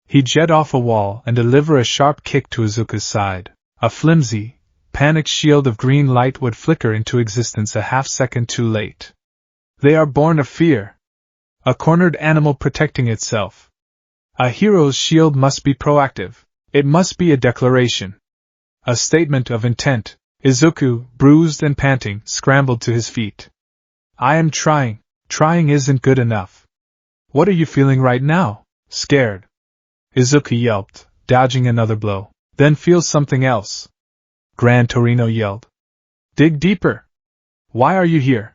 He'd jet off a wall and deliver a sharp kick to Izuku's side. A flimsy, panicked shield of green light would flicker into existence a half-second too late. They are born of fear. A cornered animal protecting itself. A hero's shield must be proactive. It must be a declaration. A statement of intent. Izuku, bruised and panting, scrambled to his feet. I am trying. Trying isn't good enough. What are you feeling right now? Scared. Izuku yelped, dodging another blow. Then feel something else. Grand Torino yelled. Dig deeper. Why are you here?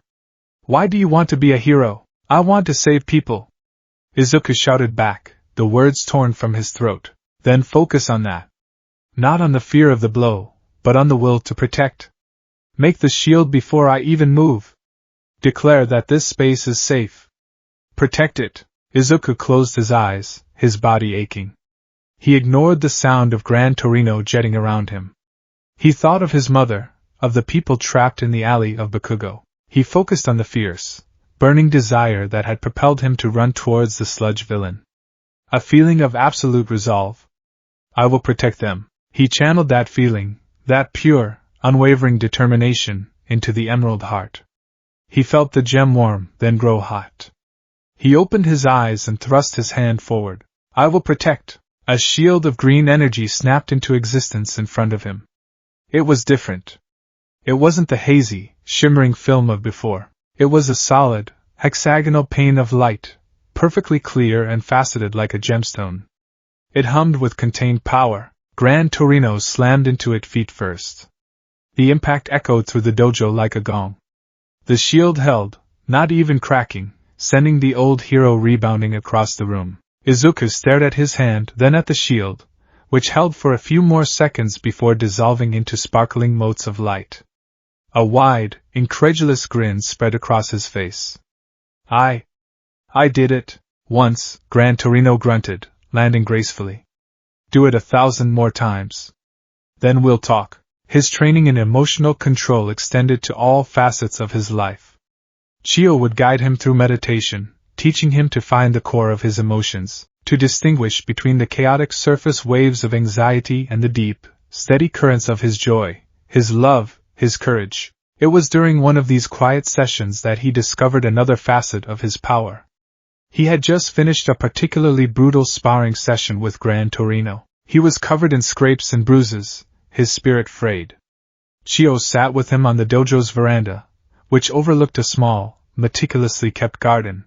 Why do you want to be a hero? I want to save people. Izuku shouted back, the words torn from his throat. Then focus on that. Not on the fear of the blow, but on the will to protect. Make the shield before I even move. Declare that this space is safe. Protect it. Izuku closed his eyes, his body aching. He ignored the sound of Grand Torino jetting around him. He thought of his mother, of the people trapped in the alley of Bakugo. He focused on the fierce, burning desire that had propelled him to run towards the sludge villain. A feeling of absolute resolve. I will protect them. He channeled that feeling, that pure, unwavering determination, into the emerald heart. He felt the gem warm, then grow hot. He opened his eyes and thrust his hand forward. I will protect. A shield of green energy snapped into existence in front of him. It was different. It wasn't the hazy, shimmering film of before. It was a solid, hexagonal pane of light, perfectly clear and faceted like a gemstone. It hummed with contained power. Grand Torino slammed into it feet first. The impact echoed through the dojo like a gong. The shield held, not even cracking, sending the old hero rebounding across the room. Izuku stared at his hand, then at the shield, which held for a few more seconds before dissolving into sparkling motes of light. A wide, incredulous grin spread across his face. I did it. Once, Grand Torino grunted, landing gracefully. Do it 1,000 more times. Then we'll talk. His training in emotional control extended to all facets of his life. Chio would guide him through meditation, teaching him to find the core of his emotions, to distinguish between the chaotic surface waves of anxiety and the deep, steady currents of his joy, his love, his courage. It was during one of these quiet sessions that he discovered another facet of his power. He had just finished a particularly brutal sparring session with Grand Torino. He was covered in scrapes and bruises, his spirit frayed. Chio sat with him on the dojo's veranda, which overlooked a small, meticulously kept garden.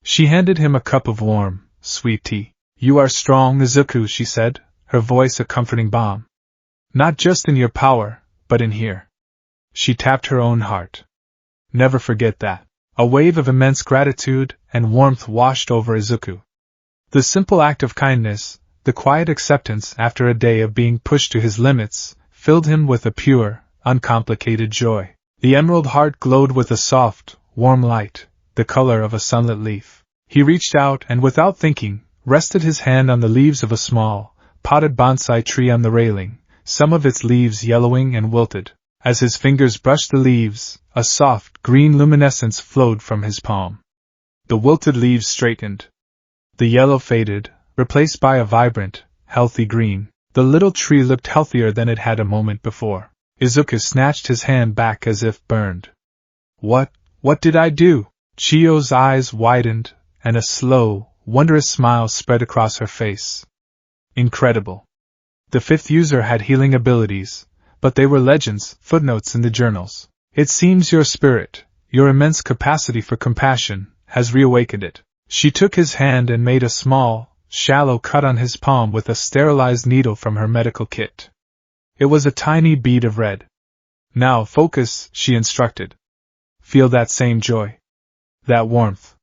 She handed him a cup of warm, sweet tea. You are strong, Izuku, she said, her voice a comforting balm. Not just in your power, but in here. She tapped her own heart. Never forget that. A wave of immense gratitude and warmth washed over Izuku. The simple act of kindness, the quiet acceptance after a day of being pushed to his limits, filled him with a pure, uncomplicated joy. The emerald heart glowed with a soft, warm light, the color of a sunlit leaf. He reached out and without thinking, rested his hand on the leaves of a small, potted bonsai tree on the railing, some of its leaves yellowing and wilted. As his fingers brushed the leaves, a soft, green luminescence flowed from his palm. The wilted leaves straightened. The yellow faded, replaced by a vibrant, healthy green. The little tree looked healthier than it had a moment before. Izuku snatched his hand back as if burned. What did I do? Chiyo's eyes widened, and a slow, wondrous smile spread across her face. Incredible. The fifth user had healing abilities, but they were legends, footnotes in the journals. It seems your spirit, your immense capacity for compassion, has reawakened it. She took his hand and made a small, shallow cut on his palm with a sterilized needle from her medical kit. It was a tiny bead of red. Now focus, she instructed. Feel that same joy. That warmth.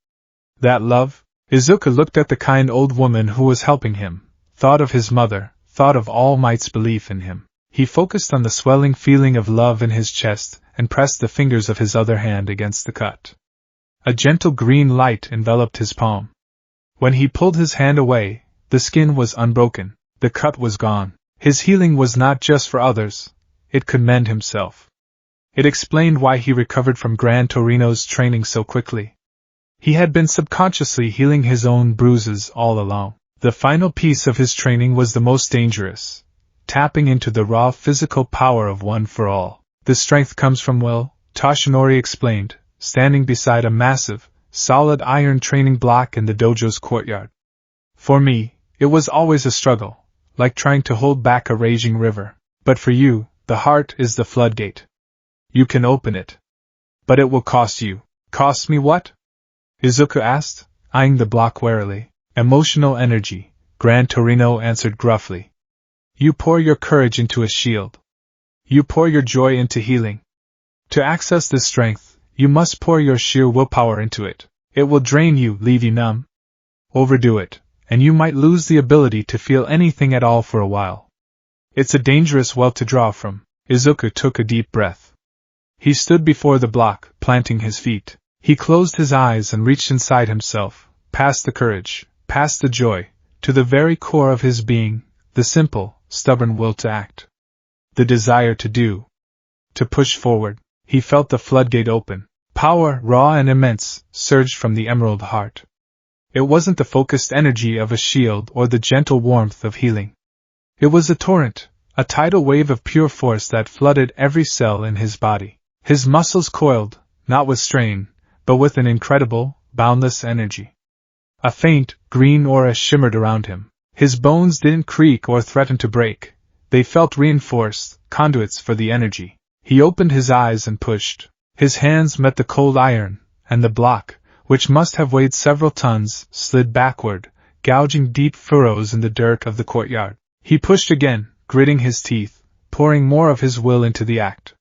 That love. Izuku looked at the kind old woman who was helping him, thought of his mother, thought of All Might's belief in him. He focused on the swelling feeling of love in his chest and pressed the fingers of his other hand against the cut. A gentle green light enveloped his palm. When he pulled his hand away, the skin was unbroken, the cut was gone. His healing was not just for others, it could mend himself. It explained why he recovered from Gran Torino's training so quickly. He had been subconsciously healing his own bruises all along. The final piece of his training was the most dangerous, tapping into the raw physical power of One for All. The strength comes from will, Toshinori explained, standing beside a massive, solid iron training block in the dojo's courtyard. For me, it was always a struggle, like trying to hold back a raging river. But for you, the heart is the floodgate. You can open it. But it will cost you. Cost me what? Izuku asked, eyeing the block warily. Emotional energy, Gran Torino answered gruffly. You pour your courage into a shield. You pour your joy into healing. To access this strength, you must pour your sheer willpower into it. It will drain you, leave you numb. Overdo it, and you might lose the ability to feel anything at all for a while. It's a dangerous well to draw from. Izuku took a deep breath. He stood before the block, planting his feet. He closed his eyes and reached inside himself, past the courage, past the joy, to the very core of his being, the simple, stubborn will to act. The desire to do. To push forward. He felt the floodgate open. Power, raw and immense, surged from the emerald heart. It wasn't the focused energy of a shield or the gentle warmth of healing. It was a torrent, a tidal wave of pure force that flooded every cell in his body. His muscles coiled, not with strain, but with an incredible, boundless energy. A faint, green aura shimmered around him. His bones didn't creak or threaten to break. They felt reinforced, conduits for the energy. He opened his eyes and pushed. His hands met the cold iron, and the block, which must have weighed several tons, slid backward, gouging deep furrows in the dirt of the courtyard. He pushed again, gritting his teeth, pouring more of his will into the act.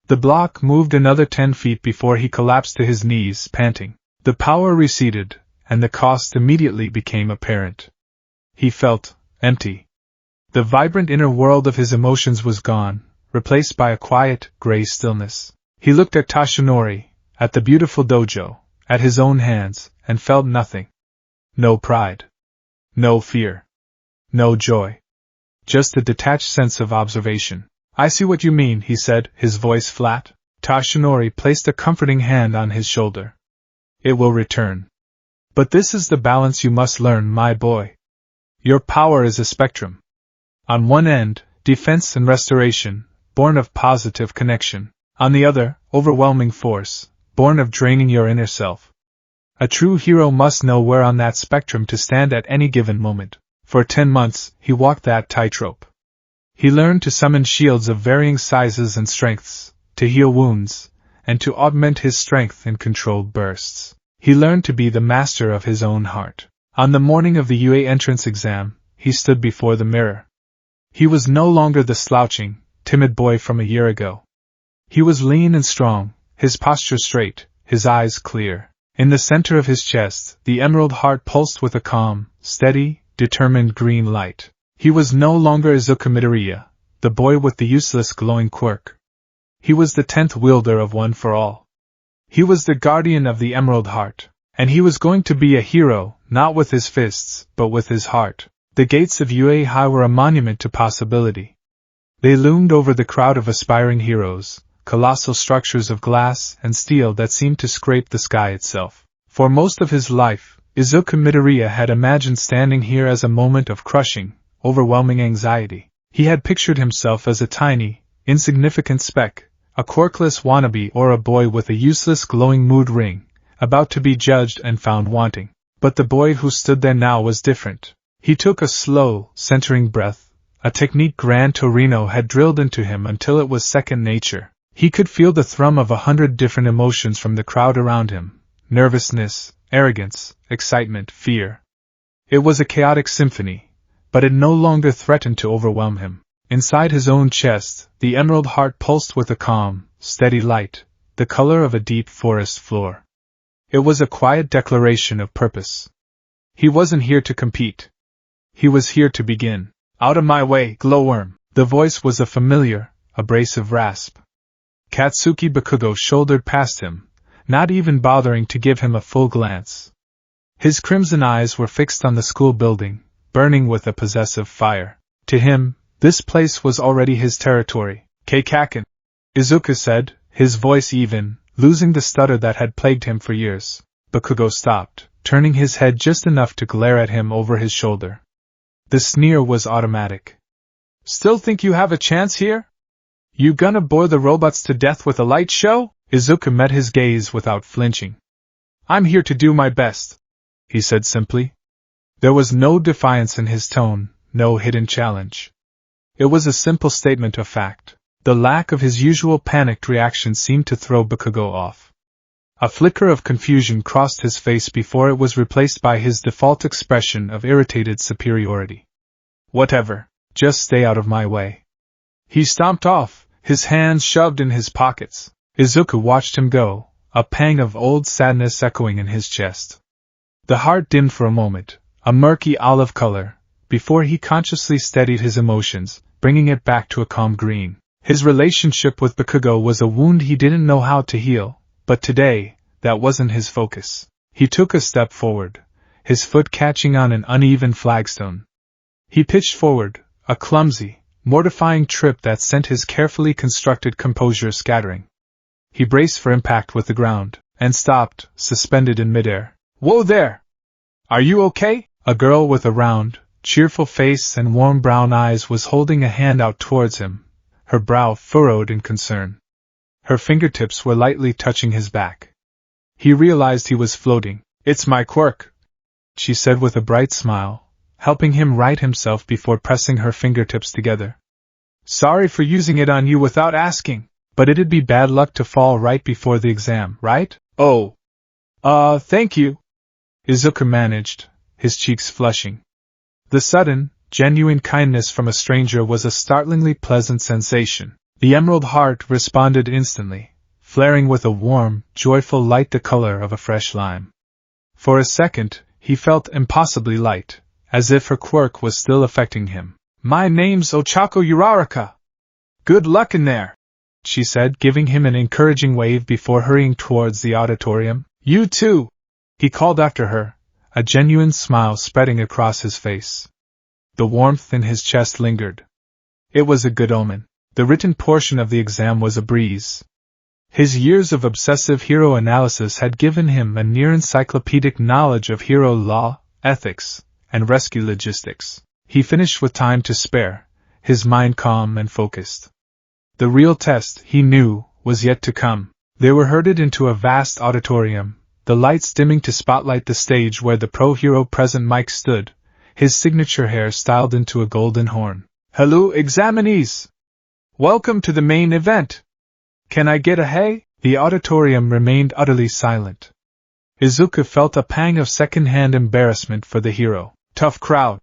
The block moved another 10 feet before he collapsed to his knees, panting. The power receded, and the cost immediately became apparent. He felt empty. The vibrant inner world of his emotions was gone, replaced by a quiet, gray stillness. He looked at Toshinori, at the beautiful dojo, at his own hands, and felt nothing. No pride. No fear. No joy. Just a detached sense of observation. I see what you mean, he said, his voice flat. Toshinori placed a comforting hand on his shoulder. It will return. But this is the balance you must learn, my boy. Your power is a spectrum. On one end, defense and restoration, born of positive connection. On the other, overwhelming force, born of draining your inner self. A true hero must know where on that spectrum to stand at any given moment. For 10 months, he walked that tightrope. He learned to summon shields of varying sizes and strengths, to heal wounds, and to augment his strength in controlled bursts. He learned to be the master of his own heart. On the morning of the UA entrance exam, he stood before the mirror. He was no longer the slouching, timid boy from a year ago. He was lean and strong, his posture straight, his eyes clear. In the center of his chest, the emerald heart pulsed with a calm, steady, determined green light. He was no longer Izuku Midoriya, the boy with the useless glowing quirk. He was the 10th wielder of One for All. He was the guardian of the emerald heart, And he was going to be a hero, not with his fists, but with his heart. The gates of UA High were a monument to possibility. They loomed over the crowd of aspiring heroes, colossal structures of glass and steel that seemed to scrape the sky itself. For most of his life, Izuku Midoriya had imagined standing here as a moment of crushing, overwhelming anxiety. He had pictured himself as a tiny, insignificant speck, a quirkless wannabe or a boy with a useless glowing mood ring, about to be judged and found wanting. But the boy who stood there now was different. He took a slow, centering breath, a technique Gran Torino had drilled into him until it was second nature. He could feel the thrum of 100 different emotions from the crowd around him: nervousness, arrogance, excitement, fear. It was a chaotic symphony, but it no longer threatened to overwhelm him. Inside his own chest, the emerald heart pulsed with a calm, steady light, the color of a deep forest floor. It was a quiet declaration of purpose. He wasn't here to compete. He was here to begin. "Out of my way, glowworm!" The voice was a familiar, abrasive rasp. Katsuki Bakugo shouldered past him, not even bothering to give him a full glance. His crimson eyes were fixed on the school building, burning with a possessive fire. To him, this place was already his territory. "Keikaken," Izuku said, his voice even, losing the stutter that had plagued him for years. Bakugo stopped, turning his head just enough to glare at him over his shoulder. The sneer was automatic. "Still think you have a chance here? You gonna bore the robots to death with a light show?" Izuku met his gaze without flinching. "I'm here to do my best," he said simply. There was no defiance in his tone, no hidden challenge. It was a simple statement of fact. The lack of his usual panicked reaction seemed to throw Bakugo off. A flicker of confusion crossed his face before it was replaced by his default expression of irritated superiority. "Whatever, just stay out of my way." He stomped off, his hands shoved in his pockets. Izuku watched him go, a pang of old sadness echoing in his chest. The heart dimmed for a moment, a murky olive color, before he consciously steadied his emotions, bringing it back to a calm green. His relationship with Bakugo was a wound he didn't know how to heal. But today, that wasn't his focus. He took a step forward, his foot catching on an uneven flagstone. He pitched forward, a clumsy, mortifying trip that sent his carefully constructed composure scattering. He braced for impact with the ground, and stopped, suspended in midair. "Whoa there! Are you okay?" A girl with a round, cheerful face and warm brown eyes was holding a hand out towards him, her brow furrowed in concern. Her fingertips were lightly touching his back. He realized he was floating. "It's my quirk," she said with a bright smile, helping him right himself before pressing her fingertips together. "Sorry for using it on you without asking, but it'd be bad luck to fall right before the exam, right?" "Oh. Thank you," Izuku managed, his cheeks flushing. The sudden, genuine kindness from a stranger was a startlingly pleasant sensation. The emerald heart responded instantly, flaring with a warm, joyful light the color of a fresh lime. For a second, he felt impossibly light, as if her quirk was still affecting him. "My name's Ochako Uraraka. Good luck in there," she said, giving him an encouraging wave before hurrying towards the auditorium. "You too," he called after her, a genuine smile spreading across his face. The warmth in his chest lingered. It was a good omen. The written portion of the exam was a breeze. His years of obsessive hero analysis had given him a near-encyclopedic knowledge of hero law, ethics, and rescue logistics. He finished with time to spare, his mind calm and focused. The real test, he knew, was yet to come. They were herded into a vast auditorium, the lights dimming to spotlight the stage where the pro-hero present Mike stood, his signature hair styled into a golden horn. "Hello, examinees! Welcome to the main event! Can I get a hey?" The auditorium remained utterly silent. Izuku felt a pang of second-hand embarrassment for the hero. "Tough crowd,"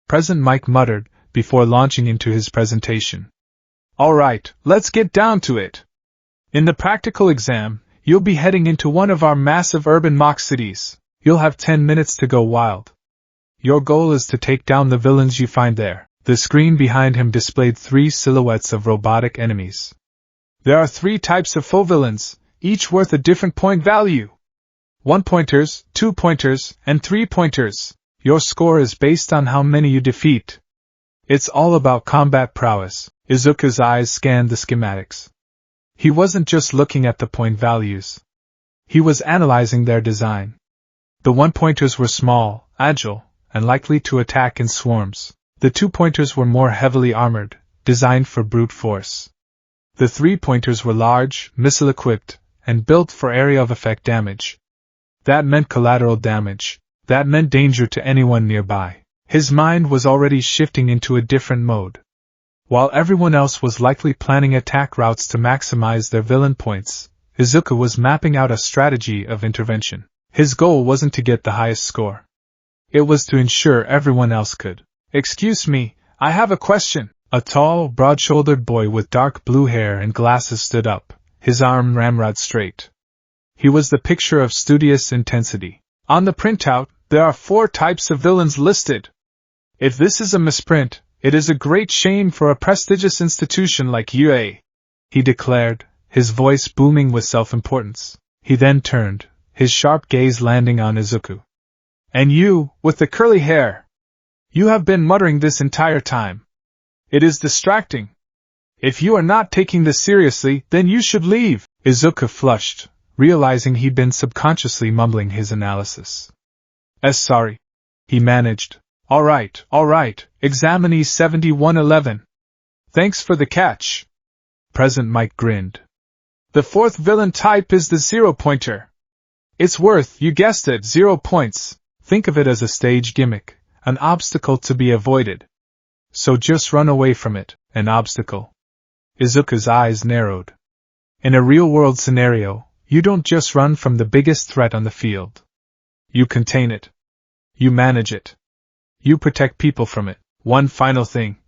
President Mike muttered, before launching into his presentation. "All right, let's get down to it. In the practical exam, you'll be heading into one of our massive urban mock cities. You'll have 10 minutes to go wild. Your goal is to take down the villains you find there." The screen behind him displayed 3 silhouettes of robotic enemies. "There are 3 types of foe villains, each worth a different point value. 1-pointers, 2-pointers, and 3-pointers. Your score is based on how many you defeat. It's all about combat prowess. Izuku's eyes scanned the schematics. He wasn't just looking at the point values. He was analyzing their design. The 1-pointers were small, agile, and likely to attack in swarms. The 2-pointers were more heavily armored, designed for brute force. The 3-pointers were large, missile-equipped, and built for area of effect damage. That meant collateral damage. That meant danger to anyone nearby. His mind was already shifting into a different mode. While everyone else was likely planning attack routes to maximize their villain points, Izuku was mapping out a strategy of intervention. His goal wasn't to get the highest score. It was to ensure everyone else could. "Excuse me, I have a question." A tall, broad-shouldered boy with dark blue hair and glasses stood up, his arm ramrod straight. He was the picture of studious intensity. "On the printout, there are 4 types of villains listed. If this is a misprint, it is a great shame for a prestigious institution like UA," he declared, his voice booming with self-importance. He then turned, his sharp gaze landing on Izuku. "And you, with the curly hair. You have been muttering this entire time. It is distracting. If you are not taking this seriously, then you should leave." Izuku flushed, realizing he'd been subconsciously mumbling his analysis. Sorry," he managed. All right, examinee 7111. Thanks for the catch." President Mike grinned. "The 4th villain type is the 0-pointer. It's worth, you guessed it, 0 points. Think of it as a stage gimmick, an obstacle to be avoided. So just run away from it, an obstacle." Izuku's eyes narrowed. In a real-world scenario, you don't just run from the biggest threat on the field. You contain it. You manage it. You protect people from it. "One final thing,"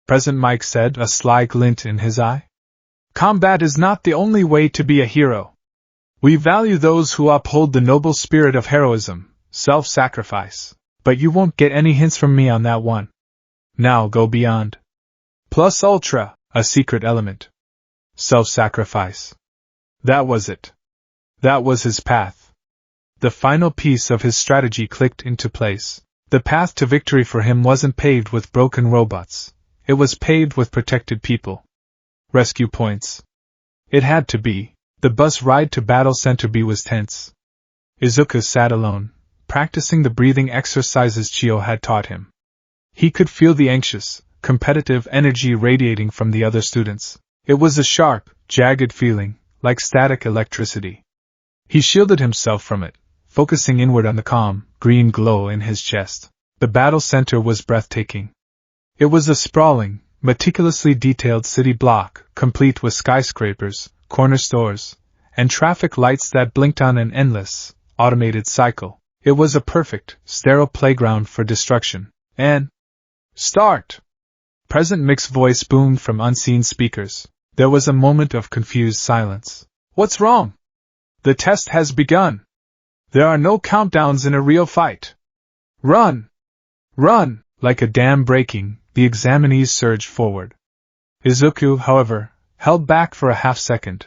President Mike said, a sly glint in his eye. "Combat is not the only way to be a hero. We value those who uphold the noble spirit of heroism, self-sacrifice. But you won't get any hints from me on that one. Now go beyond. Plus ultra, a secret element. Self-sacrifice. That was it. That was his path. The final piece of his strategy clicked into place. The path to victory for him wasn't paved with broken robots. It was paved with protected people. Rescue points. It had to be. The bus ride to Battle Center B was tense. Izuku sat alone, practicing the breathing exercises Chio had taught him. He could feel the anxious, competitive energy radiating from the other students. It was a sharp, jagged feeling, like static electricity. He shielded himself from it, focusing inward on the calm, green glow in his chest. The battle center was breathtaking. It was a sprawling, meticulously detailed city block, complete with skyscrapers, corner stores, and traffic lights that blinked on an endless, automated cycle. It was a perfect, sterile playground for destruction. And start! President Mick's voice boomed from unseen speakers. There was a moment of confused silence. What's wrong? The test has begun. There are no countdowns in a real fight. Run! Run! Like a dam breaking, the examinees surged forward. Izuku, however, held back for a half-second.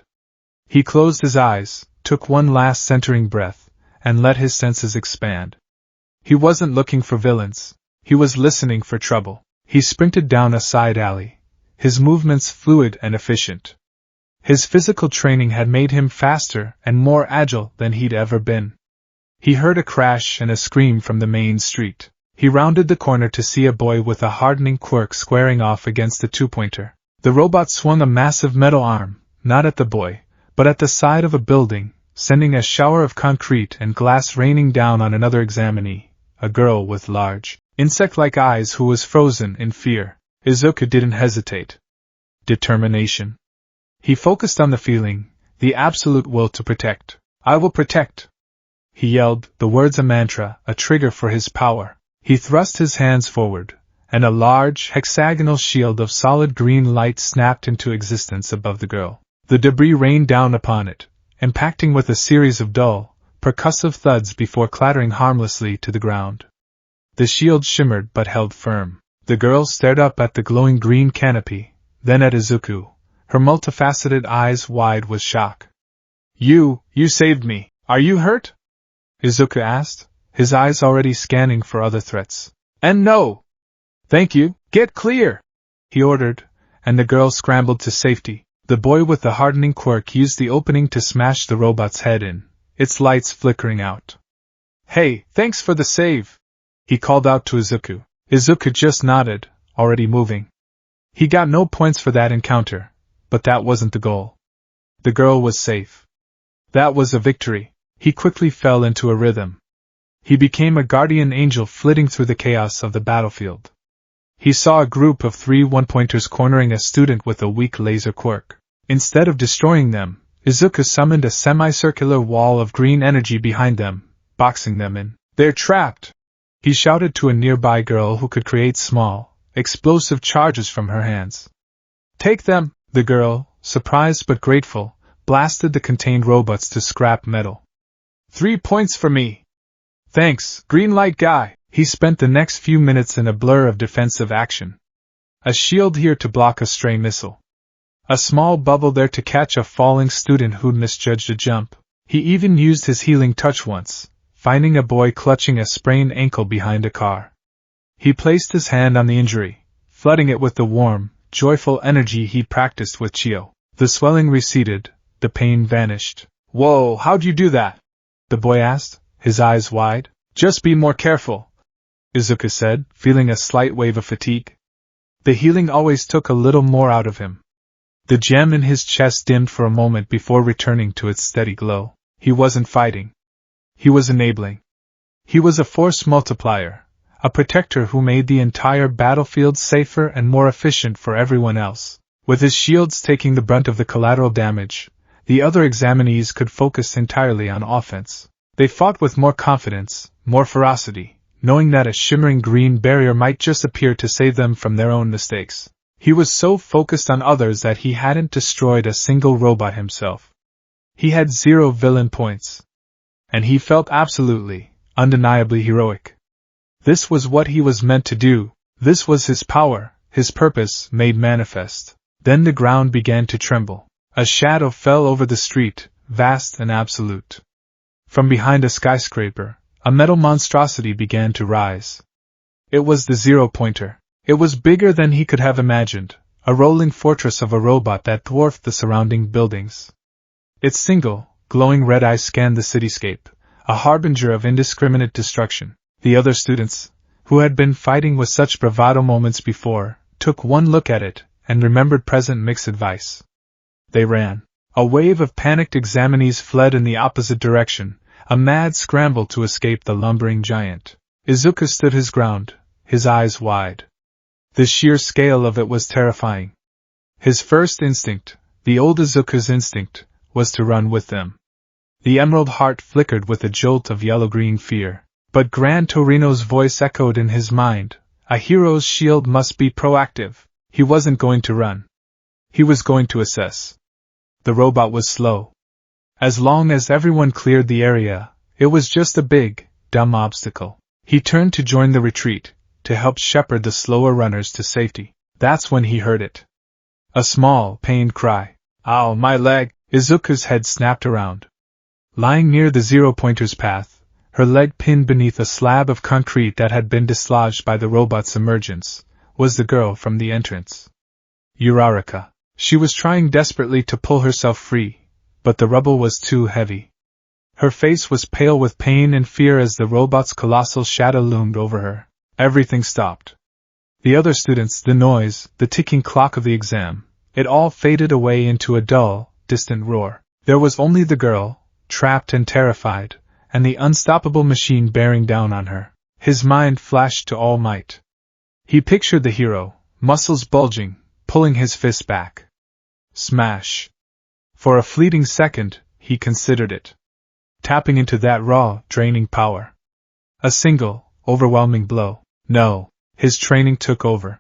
He closed his eyes, took one last centering breath, and let his senses expand. He wasn't looking for villains. He was listening for trouble. He sprinted down a side alley, his movements fluid and efficient. His physical training had made him faster and more agile than he'd ever been. He heard a crash and a scream from the main street. He rounded the corner to see a boy with a hardening quirk squaring off against the two-pointer. The robot swung a massive metal arm, not at the boy, but at the side of a building, sending a shower of concrete and glass raining down on another examinee, a girl with large, insect-like eyes who was frozen in fear. Izuku didn't hesitate. Determination. He focused on the feeling, the absolute will to protect. I will protect. He yelled, the words a mantra, a trigger for his power. He thrust his hands forward, and a large, hexagonal shield of solid green light snapped into existence above the girl. The debris rained down upon it, impacting with a series of dull, percussive thuds before clattering harmlessly to the ground. The shield shimmered but held firm. The girl stared up at the glowing green canopy, then at Izuku, her multifaceted eyes wide with shock. You saved me. Are you hurt? Izuku asked, his eyes already scanning for other threats. And no! Thank you, get clear! He ordered, and the girl scrambled to safety. The boy with the hardening quirk used the opening to smash the robot's head in, its lights flickering out. Hey, thanks for the save! He called out to Izuku. Izuku just nodded, already moving. He got no points for that encounter, but that wasn't the goal. The girl was safe. That was a victory. He quickly fell into a rhythm. He became a guardian angel flitting through the chaos of the battlefield. He saw a group of 3 one-pointers cornering a student with a weak laser quirk. Instead of destroying them, Izuku summoned a semicircular wall of green energy behind them, boxing them in. They're trapped! He shouted to a nearby girl who could create small, explosive charges from her hands. Take them! The girl, surprised but grateful, blasted the contained robots to scrap metal. 3 points for me! Thanks, green light guy! He spent the next few minutes in a blur of defensive action. A shield here to block a stray missile. A small bubble there to catch a falling student who'd misjudged a jump. He even used his healing touch once, finding a boy clutching a sprained ankle behind a car. He placed his hand on the injury, flooding it with the warm, joyful energy he'd practiced with Chio. The swelling receded, the pain vanished. Whoa, how'd you do that? The boy asked, his eyes wide. Just be more careful, Izuku said, feeling a slight wave of fatigue. The healing always took a little more out of him. The gem in his chest dimmed for a moment before returning to its steady glow. He wasn't fighting. He was enabling. He was a force multiplier, a protector who made the entire battlefield safer and more efficient for everyone else. With his shields taking the brunt of the collateral damage, the other examinees could focus entirely on offense. They fought with more confidence, more ferocity, knowing that a shimmering green barrier might just appear to save them from their own mistakes. He was so focused on others that he hadn't destroyed a single robot himself. He had 0 villain points. And he felt absolutely, undeniably heroic. This was what he was meant to do. This was his power, his purpose made manifest. Then the ground began to tremble. A shadow fell over the street, vast and absolute. From behind a skyscraper, a metal monstrosity began to rise. It was the 0-pointer. It was bigger than he could have imagined, a rolling fortress of a robot that dwarfed the surrounding buildings. Its single, glowing red eye scanned the cityscape, a harbinger of indiscriminate destruction. The other students, who had been fighting with such bravado moments before, took one look at it and remembered President Mick's advice. They ran. A wave of panicked examinees fled in the opposite direction, a mad scramble to escape the lumbering giant. Izuku stood his ground, his eyes wide. The sheer scale of it was terrifying. His first instinct, the old Izuku's instinct, was to run with them. The emerald heart flickered with a jolt of yellow-green fear. But Gran Torino's voice echoed in his mind. A hero's shield must be proactive. He wasn't going to run. He was going to assess. The robot was slow. As long as everyone cleared the area, it was just a big, dumb obstacle. He turned to join the retreat, to help shepherd the slower runners to safety. That's when he heard it. A small, pained cry. Ow, my leg! Izuku's head snapped around. Lying near the 0-pointer's path, her leg pinned beneath a slab of concrete that had been dislodged by the robot's emergence, was the girl from the entrance. Uraraka. She was trying desperately to pull herself free, but the rubble was too heavy. Her face was pale with pain and fear as the robot's colossal shadow loomed over her. Everything stopped. The other students, the noise, the ticking clock of the exam, it all faded away into a dull, distant roar. There was only the girl, trapped and terrified, and the unstoppable machine bearing down on her. His mind flashed to all might. He pictured the hero, muscles bulging, pulling his fist back. Smash! For a fleeting second, he considered it. Tapping into that raw, draining power. A single, overwhelming blow. No, his training took over.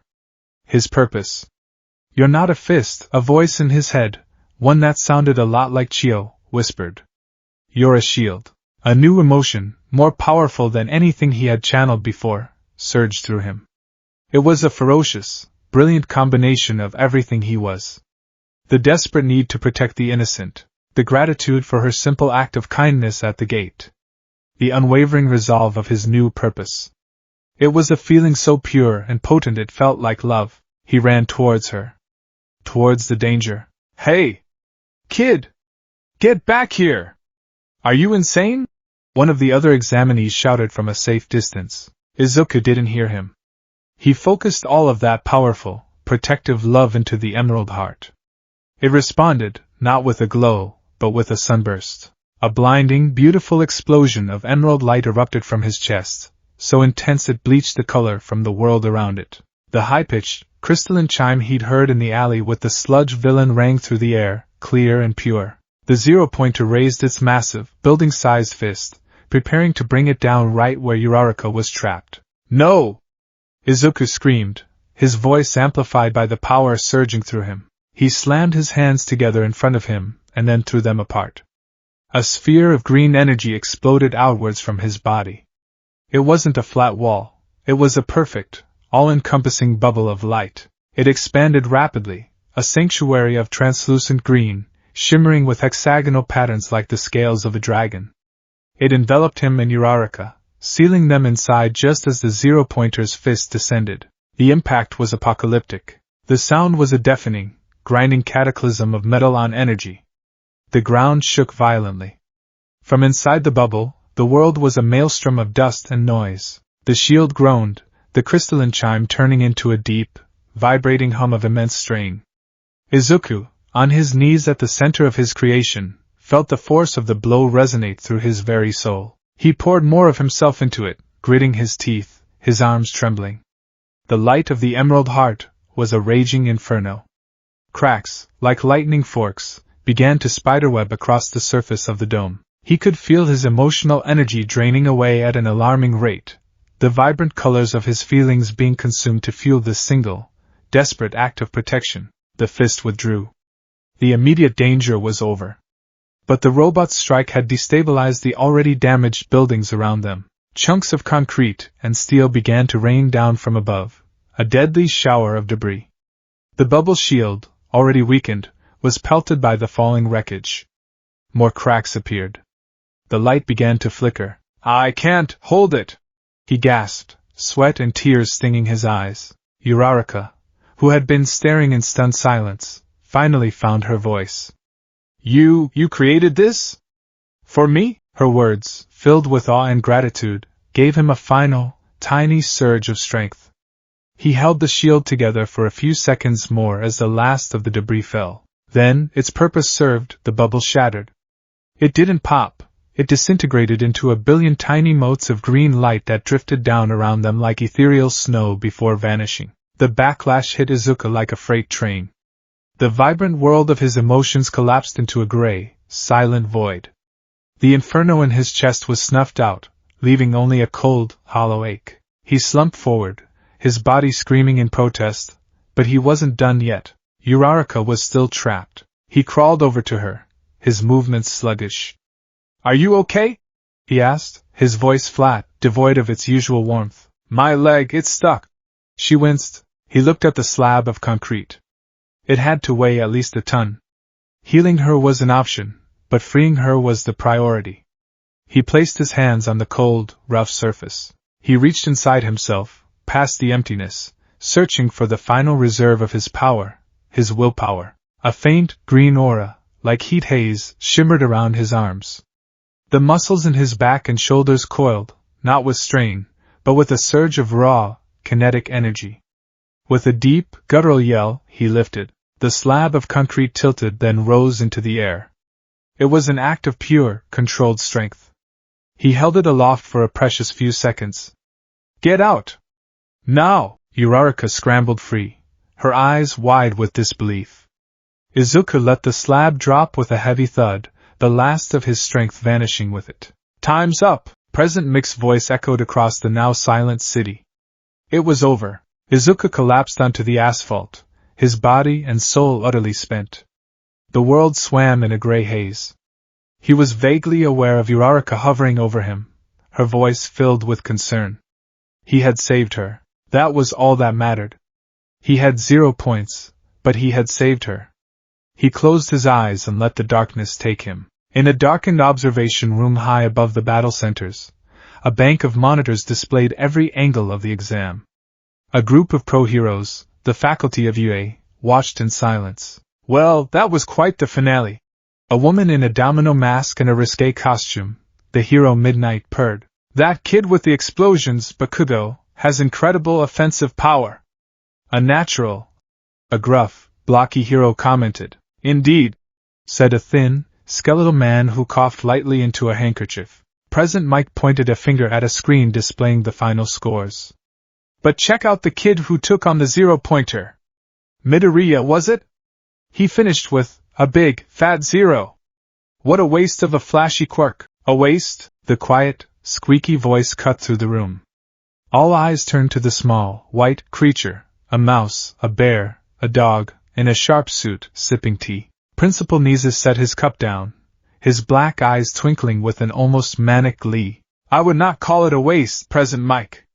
His purpose. You're not a fist, a voice in his head, one that sounded a lot like Chio, whispered. You're a shield. A new emotion, more powerful than anything he had channeled before, surged through him. It was a ferocious, brilliant combination of everything he was. The desperate need to protect the innocent, the gratitude for her simple act of kindness at the gate. the unwavering resolve of his new purpose. It was a feeling so pure and potent it felt like love. He ran towards her. Towards the danger. Hey! Kid! Get back here! Are you insane? One of the other examinees shouted from a safe distance. Izuku didn't hear him. He focused all of that powerful, protective love into the emerald heart. It responded, not with a glow, but with a sunburst. A blinding, beautiful explosion of emerald light erupted from his chest, so intense it bleached the color from the world around it. The high-pitched, crystalline chime he'd heard in the alley with the sludge villain rang through the air, clear and pure. The zero-pointer raised its massive, building-sized fist, preparing to bring it down right where Uraraka was trapped. No! Izuku screamed, his voice amplified by the power surging through him. He slammed his hands together in front of him, and then threw them apart. A sphere of green energy exploded outwards from his body. It wasn't a flat wall, it was a perfect, all-encompassing bubble of light. It expanded rapidly, a sanctuary of translucent green, shimmering with hexagonal patterns like the scales of a dragon. It enveloped him and Uraraka, sealing them inside just as the zero-pointer's fist descended. The impact was apocalyptic. The sound was a deafening, grinding cataclysm of metal on energy. The ground shook violently. From inside the bubble, the world was a maelstrom of dust and noise. The shield groaned, the crystalline chime turning into a deep, vibrating hum of immense strain. Izuku, on his knees at the center of his creation, felt the force of the blow resonate through his very soul. He poured more of himself into it, gritting his teeth, his arms trembling. The light of the emerald heart was a raging inferno. Cracks, like lightning forks, began to spiderweb across the surface of the dome. He could feel his emotional energy draining away at an alarming rate, the vibrant colors of his feelings being consumed to fuel this single, desperate act of protection. The fist withdrew. The immediate danger was over. But the robot's strike had destabilized the already damaged buildings around them. Chunks of concrete and steel began to rain down from above, a deadly shower of debris. The bubble shield, already weakened, was pelted by the falling wreckage. More cracks appeared. The light began to flicker. I can't hold it! He gasped, sweat and tears stinging his eyes. Uraraka, who had been staring in stunned silence, finally found her voice. You created this? For me? Her words, filled with awe and gratitude, gave him a final, tiny surge of strength. He held the shield together for a few seconds more as the last of the debris fell. Then, its purpose served, the bubble shattered. It didn't pop, it disintegrated into a billion tiny motes of green light that drifted down around them like ethereal snow before vanishing. The backlash hit Izuku like a freight train. The vibrant world of his emotions collapsed into a gray, silent void. The inferno in his chest was snuffed out, leaving only a cold, hollow ache. He slumped forward, his body screaming in protest, but he wasn't done yet. Uraraka was still trapped. He crawled over to her, his movements sluggish. Are you okay? He asked, his voice flat, devoid of its usual warmth. My leg, it's stuck. She winced. He looked at the slab of concrete. It had to weigh at least a ton. Healing her was an option, but freeing her was the priority. He placed his hands on the cold, rough surface. He reached inside himself, past the emptiness, searching for the final reserve of his power, his willpower. A faint, green aura, like heat haze, shimmered around his arms. The muscles in his back and shoulders coiled, not with strain, but with a surge of raw, kinetic energy. With a deep, guttural yell, he lifted. The slab of concrete tilted, then rose into the air. It was an act of pure, controlled strength. He held it aloft for a precious few seconds. Get out! Now! Uraraka scrambled free, her eyes wide with disbelief. Izuku let the slab drop with a heavy thud, the last of his strength vanishing with it. Time's up! Present Mix's voice echoed across the now silent city. It was over. Izuku collapsed onto the asphalt, his body and soul utterly spent. The world swam in a gray haze. He was vaguely aware of Uraraka hovering over him, her voice filled with concern. He had saved her. That was all that mattered. He had 0 points, but he had saved her. He closed his eyes and let the darkness take him. In a darkened observation room high above the battle centers, a bank of monitors displayed every angle of the exam. A group of pro-heroes, the faculty of UA, watched in silence. Well, that was quite the finale. A woman in a domino mask and a risque costume, the hero Midnight, purred. That kid with the explosions, Bakugo, has incredible offensive power. A natural. A gruff, blocky hero commented. Indeed, said a thin, skeletal man who coughed lightly into a handkerchief. President Mike pointed a finger at a screen displaying the final scores. But check out the kid who took on the 0-pointer. Midoriya, was it? He finished with a big, fat 0. What a waste of a flashy quirk. A waste, the quiet, squeaky voice cut through the room. All eyes turned to the small, white creature, a mouse, a bear, a dog, in a sharp suit, sipping tea. Principal Nizas set his cup down, his black eyes twinkling with an almost manic glee. I would not call it a waste, President Mike.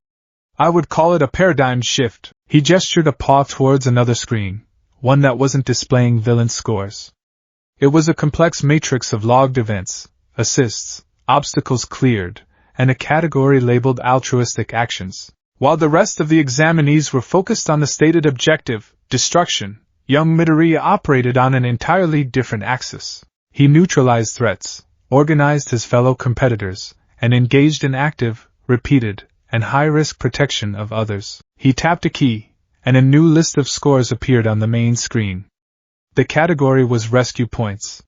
I would call it a paradigm shift. He gestured a paw towards another screen, one that wasn't displaying villain scores. It was a complex matrix of logged events, assists, obstacles cleared, and a category labeled altruistic actions. While the rest of the examinees were focused on the stated objective, destruction, young Midoriya operated on an entirely different axis. He neutralized threats, organized his fellow competitors, and engaged in active, repeated, and high-risk protection of others. He tapped a key, and a new list of scores appeared on the main screen. The category was rescue points.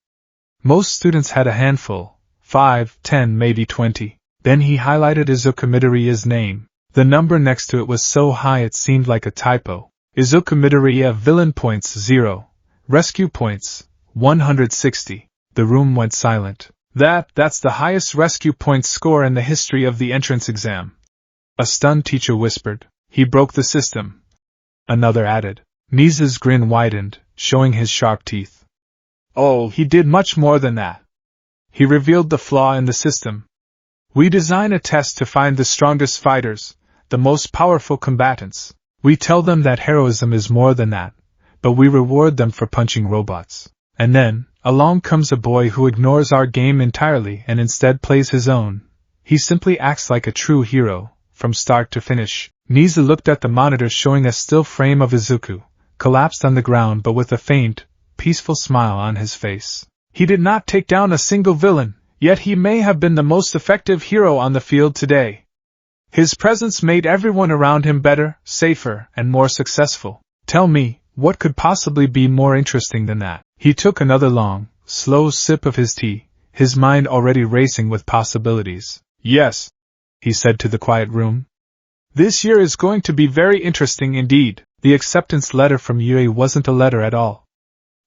Most students had a handful, 5, 10, maybe 20. Then he highlighted Izuku Midoriya's name. The number next to it was so high it seemed like a typo. Izuku Midoriya villain points 0. Rescue points 160. The room went silent. That's the highest rescue points score in the history of the entrance exam. A stunned teacher whispered. He broke the system. Another added. Nisa's grin widened, showing his sharp teeth. Oh, he did much more than that. He revealed the flaw in the system. We design a test to find the strongest fighters, the most powerful combatants. We tell them that heroism is more than that, but we reward them for punching robots. And then, along comes a boy who ignores our game entirely and instead plays his own. He simply acts like a true hero, from start to finish. Nisa looked at the monitor showing a still frame of Izuku, collapsed on the ground but with a faint, peaceful smile on his face. He did not take down a single villain, yet he may have been the most effective hero on the field today. His presence made everyone around him better, safer, and more successful. Tell me, what could possibly be more interesting than that? He took another long, slow sip of his tea, his mind already racing with possibilities. Yes, he said to the quiet room. This year is going to be very interesting indeed. The acceptance letter from UA wasn't a letter at all.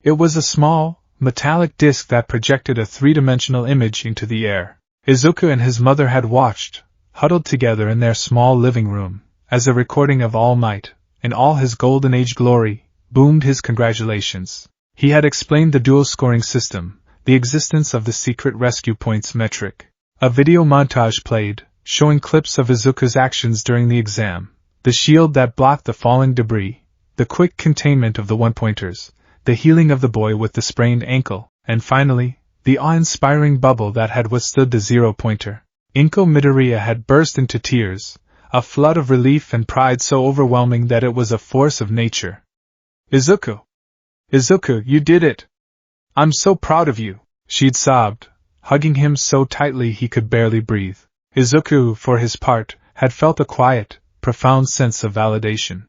It was a small, metallic disc that projected a three-dimensional image into the air. Izuku and his mother had watched, huddled together in their small living room, as a recording of All Might, in all his golden age glory, boomed his congratulations. He had explained the dual scoring system, the existence of the secret rescue points metric. A video montage played, showing clips of Izuku's actions during the exam, the shield that blocked the falling debris, the quick containment of the one-pointers, the healing of the boy with the sprained ankle, and finally, the awe-inspiring bubble that had withstood the 0-pointer. Inko Midoriya had burst into tears, a flood of relief and pride so overwhelming that it was a force of nature. Izuku! Izuku, you did it! I'm so proud of you, she'd sobbed, hugging him so tightly he could barely breathe. Izuku, for his part, had felt a quiet, profound sense of validation.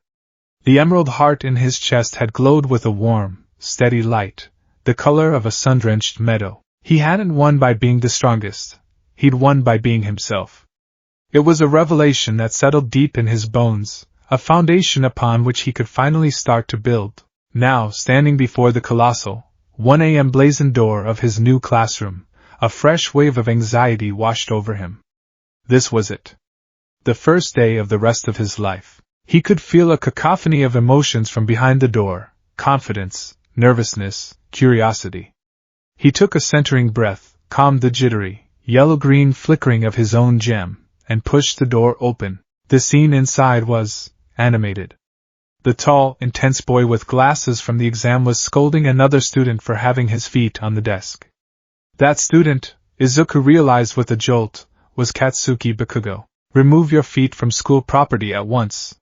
The emerald heart in his chest had glowed with a warm, steady light, the color of a sun-drenched meadow. He hadn't won by being the strongest. He'd won by being himself. It was a revelation that settled deep in his bones, a foundation upon which he could finally start to build. Now, standing before the colossal, 1 a.m. blazoned door of his new classroom, a fresh wave of anxiety washed over him. This was it. The first day of the rest of his life. He could feel a cacophony of emotions from behind the door, confidence, nervousness, curiosity. He took a centering breath, calmed the jittery, yellow-green flickering of his own gem, and pushed the door open. The scene inside was animated. The tall, intense boy with glasses from the exam was scolding another student for having his feet on the desk. That student, Izuku realized with a jolt, was Katsuki Bakugo. Remove your feet from school property at once.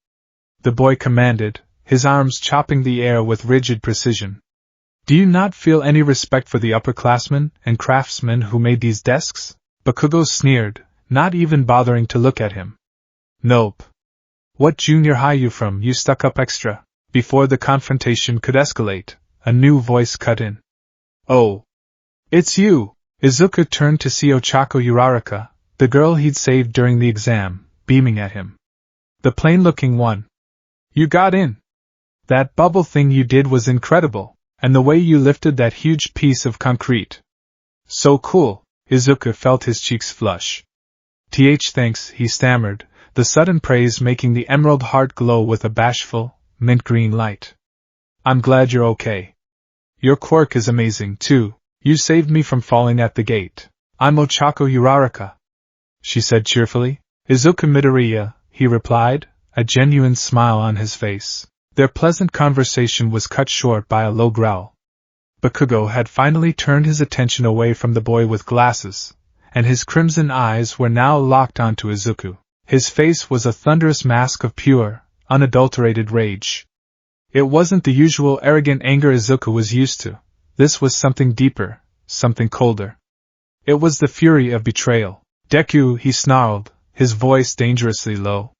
The boy commanded, his arms chopping the air with rigid precision. Do you not feel any respect for the upperclassmen and craftsmen who made these desks? Bakugo sneered, not even bothering to look at him. Nope. What junior high you from, you stuck-up extra? Before the confrontation could escalate, a new voice cut in. Oh. It's you! Izuku turned to see Ochako Uraraka, the girl he'd saved during the exam, beaming at him. The plain-looking one. You got in. That bubble thing you did was incredible, and the way you lifted that huge piece of concrete. So cool, Izuku felt his cheeks flush. Thanks, he stammered, the sudden praise making the emerald heart glow with a bashful, mint-green light. I'm glad you're okay. Your quirk is amazing, too. You saved me from falling at the gate. I'm Ochako Uraraka, she said cheerfully. Izuku Midoriya, he replied, a genuine smile on his face. Their pleasant conversation was cut short by a low growl. Bakugo had finally turned his attention away from the boy with glasses, and his crimson eyes were now locked onto Izuku. His face was a thunderous mask of pure, unadulterated rage. It wasn't the usual arrogant anger Izuku was used to. This was something deeper, something colder. It was the fury of betrayal. Deku, he snarled, his voice dangerously low.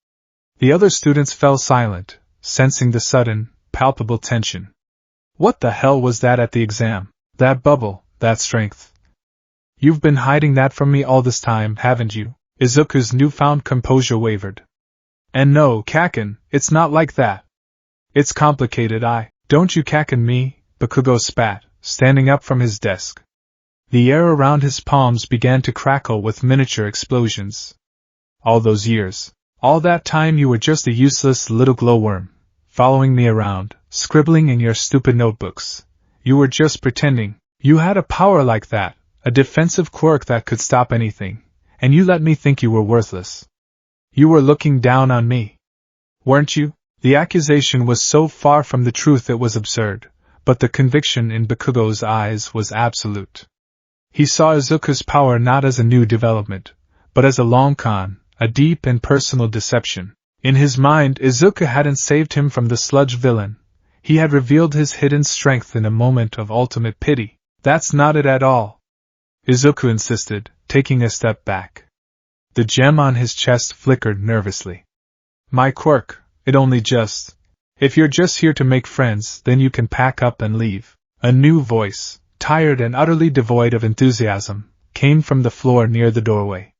The other students fell silent, sensing the sudden, palpable tension. What the hell was that at the exam? That bubble, that strength. You've been hiding that from me all this time, haven't you? Izuku's newfound composure wavered. And no, Kaken, it's not like that. It's complicated, don't you Kaken me, Bakugo spat, standing up from his desk. The air around his palms began to crackle with miniature explosions. All those years, all that time you were just a useless little glowworm, following me around, scribbling in your stupid notebooks. You were just pretending. You had a power like that, a defensive quirk that could stop anything, and you let me think you were worthless. You were looking down on me. Weren't you? The accusation was so far from the truth it was absurd, but the conviction in Bakugo's eyes was absolute. He saw Izuku's power not as a new development, but as a long con, a deep and personal deception. In his mind, Izuku hadn't saved him from the sludge villain. He had revealed his hidden strength in a moment of ultimate pity. That's not it at all, Izuku insisted, taking a step back. The gem on his chest flickered nervously. My quirk, it only just. If you're just here to make friends, then you can pack up and leave. A new voice, tired and utterly devoid of enthusiasm, came from the floor near the doorway.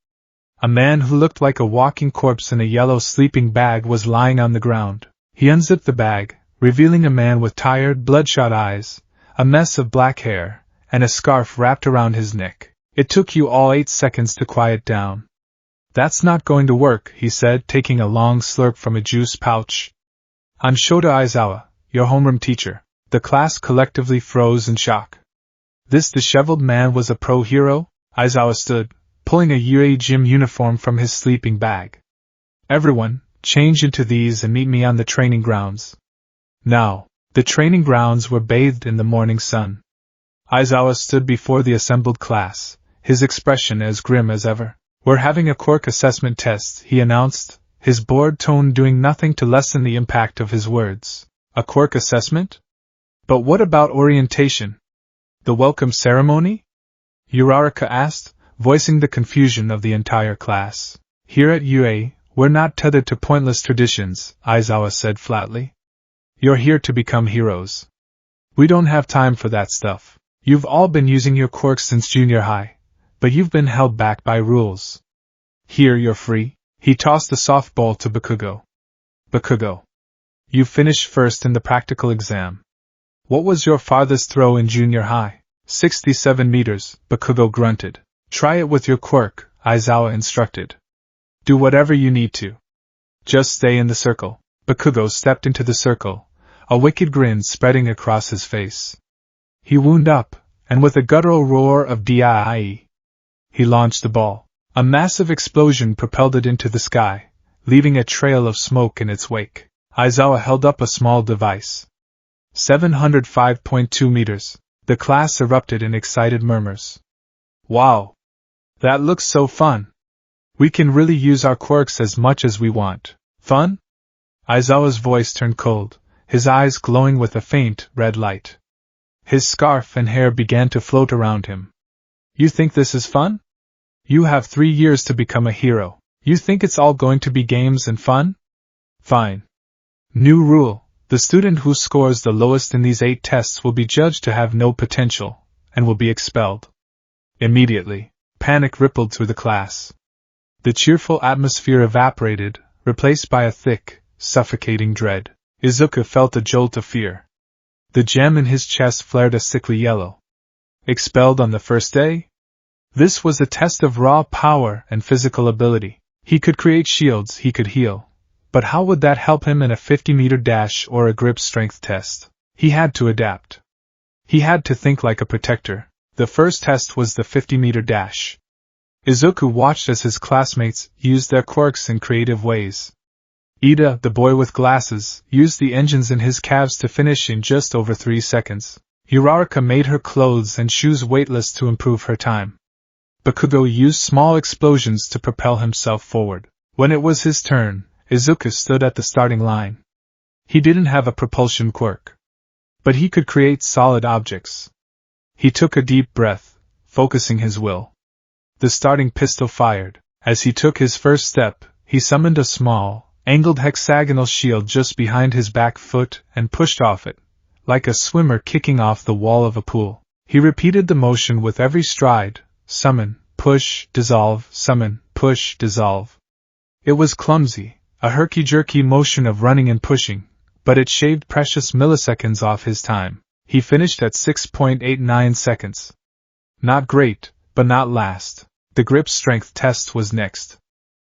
A man who looked like a walking corpse in a yellow sleeping bag was lying on the ground. He unzipped the bag, revealing a man with tired, bloodshot eyes, a mess of black hair, and a scarf wrapped around his neck. It took you all 8 seconds to quiet down. That's not going to work, he said, taking a long slurp from a juice pouch. I'm Shota Aizawa, your homeroom teacher. The class collectively froze in shock. This disheveled man was a pro hero? Aizawa stood, pulling a UA gym uniform from his sleeping bag. Everyone, change into these and meet me on the training grounds. Now, the training grounds were bathed in the morning sun. Aizawa stood before the assembled class, his expression as grim as ever. We're having a quirk assessment test, he announced, his bored tone doing nothing to lessen the impact of his words. A quirk assessment? But what about orientation? The welcome ceremony? Uraraka asked, voicing the confusion of the entire class. Here at UA, we're not tethered to pointless traditions, Aizawa said flatly. You're here to become heroes. We don't have time for that stuff. You've all been using your quirks since junior high, but you've been held back by rules. Here you're free. He tossed the softball to Bakugo. Bakugo. You finished first in the practical exam. What was your farthest throw in junior high? 67 meters, Bakugo grunted. Try it with your quirk, Aizawa instructed. Do whatever you need to. Just stay in the circle. Bakugo stepped into the circle, a wicked grin spreading across his face. He wound up, and with a guttural roar of "die," he launched the ball. A massive explosion propelled it into the sky, leaving a trail of smoke in its wake. Aizawa held up a small device. 705.2 meters. The class erupted in excited murmurs. Wow! That looks so fun! We can really use our quirks as much as we want. Fun? Aizawa's voice turned cold, his eyes glowing with a faint, red light. His scarf and hair began to float around him. You think this is fun? You have 3 years to become a hero. You think it's all going to be games and fun? Fine. New rule. The student who scores the lowest in these 8 tests will be judged to have no potential, and will be expelled. Immediately, panic rippled through the class. The cheerful atmosphere evaporated, replaced by a thick, suffocating dread. Izuku felt a jolt of fear. The gem in his chest flared a sickly yellow. Expelled on the first day? This was a test of raw power and physical ability. He could create shields, he could heal. But how would that help him in a 50-meter dash or a grip strength test? He had to adapt. He had to think like a protector. The first test was the 50-meter dash. Izuku watched as his classmates used their quirks in creative ways. Ida, the boy with glasses, used the engines in his calves to finish in just over 3 seconds. Uraraka made her clothes and shoes weightless to improve her time. Bakugo used small explosions to propel himself forward. When it was his turn, Izuku stood at the starting line. He didn't have a propulsion quirk, but he could create solid objects. He took a deep breath, focusing his will. The starting pistol fired. As he took his first step, he summoned a small, angled hexagonal shield just behind his back foot and pushed off it, like a swimmer kicking off the wall of a pool. He repeated the motion with every stride: summon, push, dissolve, summon, push, dissolve. It was clumsy, a herky-jerky motion of running and pushing, but it shaved precious milliseconds off his time. He finished at 6.89 seconds. Not great, but not last. The grip strength test was next.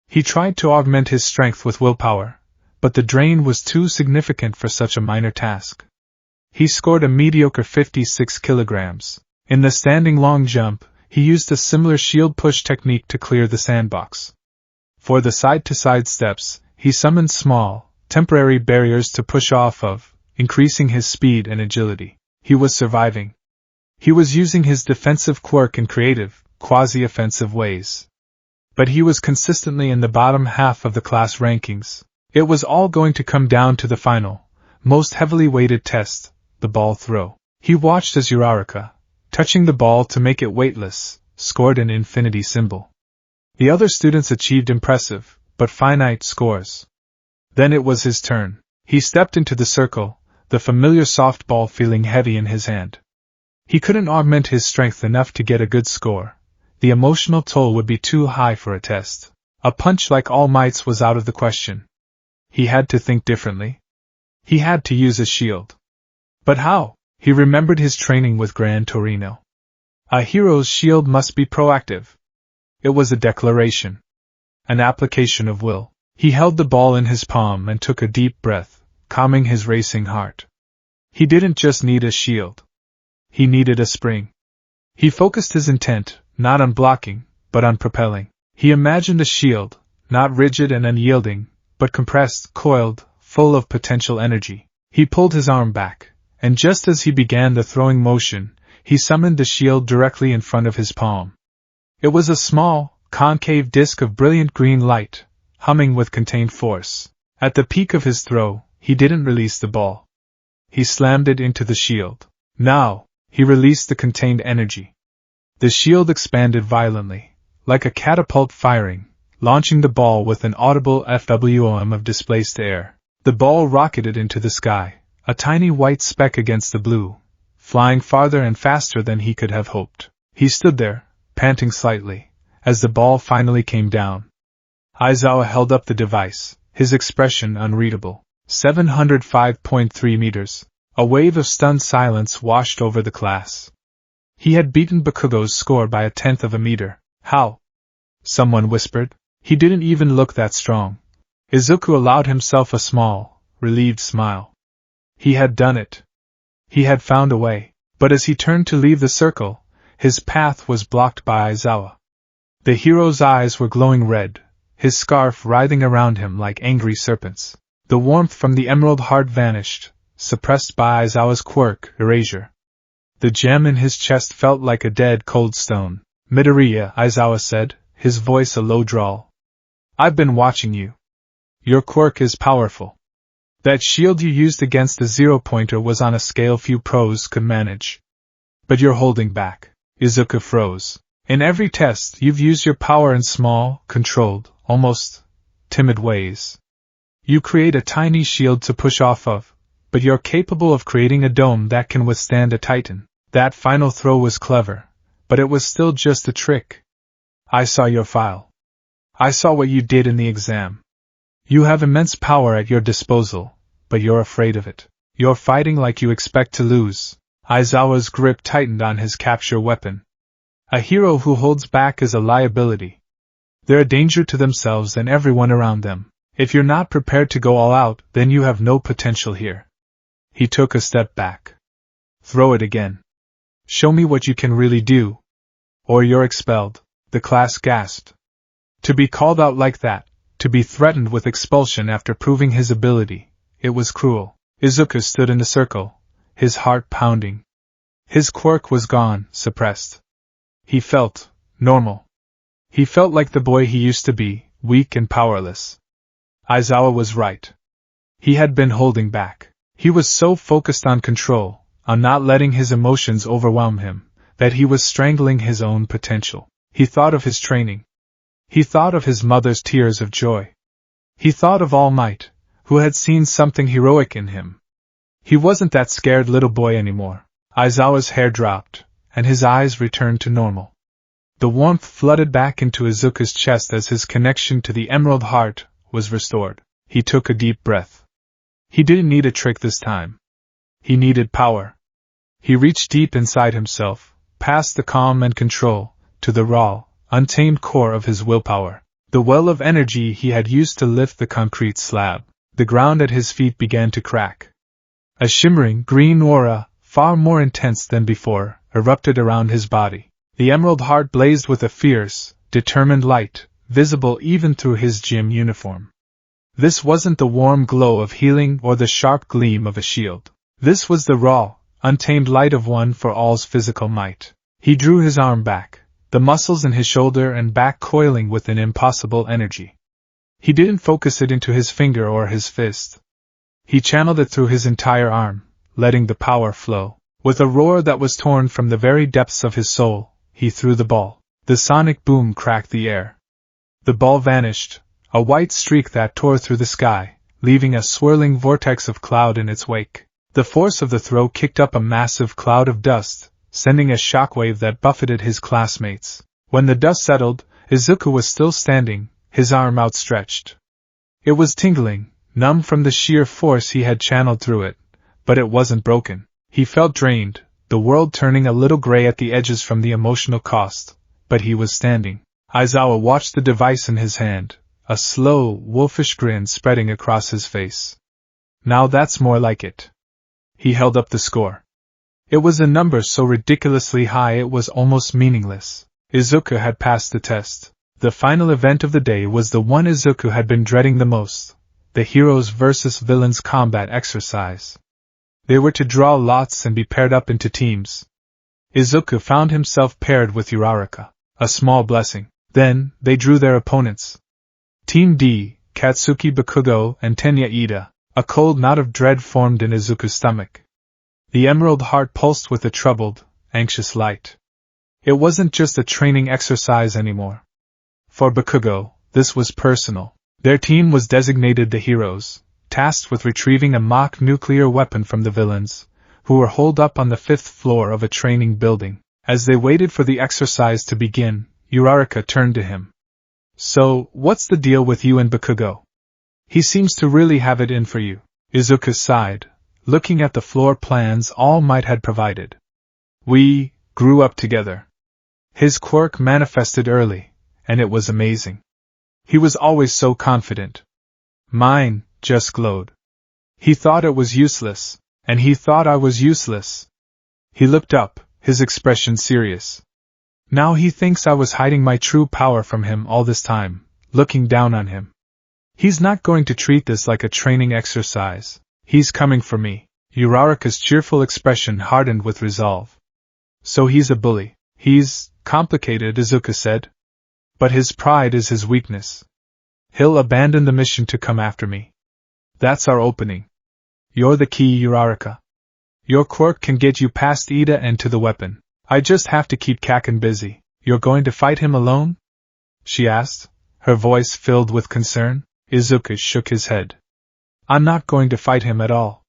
He tried to augment his strength with willpower, but the drain was too significant for such a minor task. He scored a mediocre 56 kilograms. In the standing long jump, he used a similar shield push technique to clear the sandbox. For the side-to-side steps, he summoned small, temporary barriers to push off of, increasing his speed and agility. He was surviving. He was using his defensive quirk in creative, quasi-offensive ways. But he was consistently in the bottom half of the class rankings. It was all going to come down to the final, most heavily weighted test, the ball throw. He watched as Uraraka, touching the ball to make it weightless, scored an infinity symbol. The other students achieved impressive, but finite scores. Then it was his turn. He stepped into the circle, the familiar soft ball feeling heavy in his hand. He couldn't augment his strength enough to get a good score. The emotional toll would be too high for a test. A punch like All Might's was out of the question. He had to think differently. He had to use a shield. But how? He remembered his training with Gran Torino. A hero's shield must be proactive. It was a declaration. An application of will. He held the ball in his palm and took a deep breath, calming his racing heart. He didn't just need a shield. He needed a spring. He focused his intent, not on blocking, but on propelling. He imagined a shield, not rigid and unyielding, but compressed, coiled, full of potential energy. He pulled his arm back, and just as he began the throwing motion, he summoned the shield directly in front of his palm. It was a small, concave disk of brilliant green light, humming with contained force. At the peak of his throw, he didn't release the ball. He slammed it into the shield. Now, he released the contained energy. The shield expanded violently, like a catapult firing, launching the ball with an audible FWOM of displaced air. The ball rocketed into the sky, a tiny white speck against the blue, flying farther and faster than he could have hoped. He stood there, panting slightly, as the ball finally came down. Aizawa held up the device, his expression unreadable. 705.3 meters. A wave of stunned silence washed over the class. He had beaten Bakugo's score by 1/10 of a meter. How? Someone whispered. He didn't even look that strong. Izuku allowed himself a small, relieved smile. He had done it. He had found a way. But as he turned to leave the circle, his path was blocked by Aizawa. The hero's eyes were glowing red, his scarf writhing around him like angry serpents. The warmth from the emerald heart vanished, suppressed by Aizawa's quirk, erasure. The gem in his chest felt like a dead, cold stone. Midoriya, Aizawa said, his voice a low drawl. I've been watching you. Your quirk is powerful. That shield you used against the zero-pointer was on a scale few pros could manage. But you're holding back. Izuku froze. In every test, you've used your power in small, controlled, almost timid ways. You create a tiny shield to push off of, but you're capable of creating a dome that can withstand a titan. That final throw was clever, but it was still just a trick. I saw your file. I saw what you did in the exam. You have immense power at your disposal, but you're afraid of it. You're fighting like you expect to lose. Aizawa's grip tightened on his capture weapon. A hero who holds back is a liability. They're a danger to themselves and everyone around them. If you're not prepared to go all out, then you have no potential here. He took a step back. Throw it again. Show me what you can really do. Or you're expelled. The class gasped. To be called out like that, to be threatened with expulsion after proving his ability, it was cruel. Izuku stood in the circle, his heart pounding. His quirk was gone, suppressed. He felt normal. He felt like the boy he used to be, weak and powerless. Aizawa was right. He had been holding back. He was so focused on control, on not letting his emotions overwhelm him, that he was strangling his own potential. He thought of his training. He thought of his mother's tears of joy. He thought of All Might, who had seen something heroic in him. He wasn't that scared little boy anymore. Aizawa's hair dropped, and his eyes returned to normal. The warmth flooded back into Izuku's chest as his connection to the Emerald Heart was restored. He took a deep breath. He didn't need a trick this time. He needed power. He reached deep inside himself, past the calm and control, to the raw, untamed core of his willpower. The well of energy he had used to lift the concrete slab. The ground at his feet began to crack. A shimmering green aura, far more intense than before, erupted around his body. The Emerald Heart blazed with a fierce, determined light, visible even through his gym uniform. This wasn't the warm glow of healing or the sharp gleam of a shield. This was the raw, untamed light of one for all's physical might. He drew his arm back, the muscles in his shoulder and back coiling with an impossible energy. He didn't focus it into his finger or his fist. He channeled it through his entire arm, letting the power flow. With a roar that was torn from the very depths of his soul, he threw the ball. The sonic boom cracked the air. The ball vanished, a white streak that tore through the sky, leaving a swirling vortex of cloud in its wake. The force of the throw kicked up a massive cloud of dust, sending a shockwave that buffeted his classmates. When the dust settled, Izuku was still standing, his arm outstretched. It was tingling, numb from the sheer force he had channeled through it, but it wasn't broken. He felt drained, the world turning a little gray at the edges from the emotional cost, but he was standing. Aizawa watched the device in his hand, a slow, wolfish grin spreading across his face. Now that's more like it. He held up the score. It was a number so ridiculously high it was almost meaningless. Izuku had passed the test. The final event of the day was the one Izuku had been dreading the most, the heroes versus villains combat exercise. They were to draw lots and be paired up into teams. Izuku found himself paired with Uraraka, a small blessing. Then, they drew their opponents. Team D, Katsuki Bakugo and Tenya Ida. A cold knot of dread formed in Izuku's stomach. The Emerald Heart pulsed with a troubled, anxious light. It wasn't just a training exercise anymore. For Bakugo, this was personal. Their team was designated the heroes, tasked with retrieving a mock nuclear weapon from the villains, who were holed up on the 5th floor of a training building. As they waited for the exercise to begin, Uraraka turned to him. So, what's the deal with you and Bakugo? He seems to really have it in for you. Izuku sighed, looking at the floor plans All Might had provided. We grew up together. His quirk manifested early, and it was amazing. He was always so confident. Mine just glowed. He thought it was useless, and he thought I was useless. He looked up, his expression serious. Now he thinks I was hiding my true power from him all this time, looking down on him. He's not going to treat this like a training exercise. He's coming for me. Uraraka's cheerful expression hardened with resolve. So he's a bully. He's complicated, Izuku said. But his pride is his weakness. He'll abandon the mission to come after me. That's our opening. You're the key, Uraraka. Your quirk can get you past Ida and to the weapon. I just have to keep Kaken busy. You're going to fight him alone? She asked, her voice filled with concern. Izuku shook his head. I'm not going to fight him at all.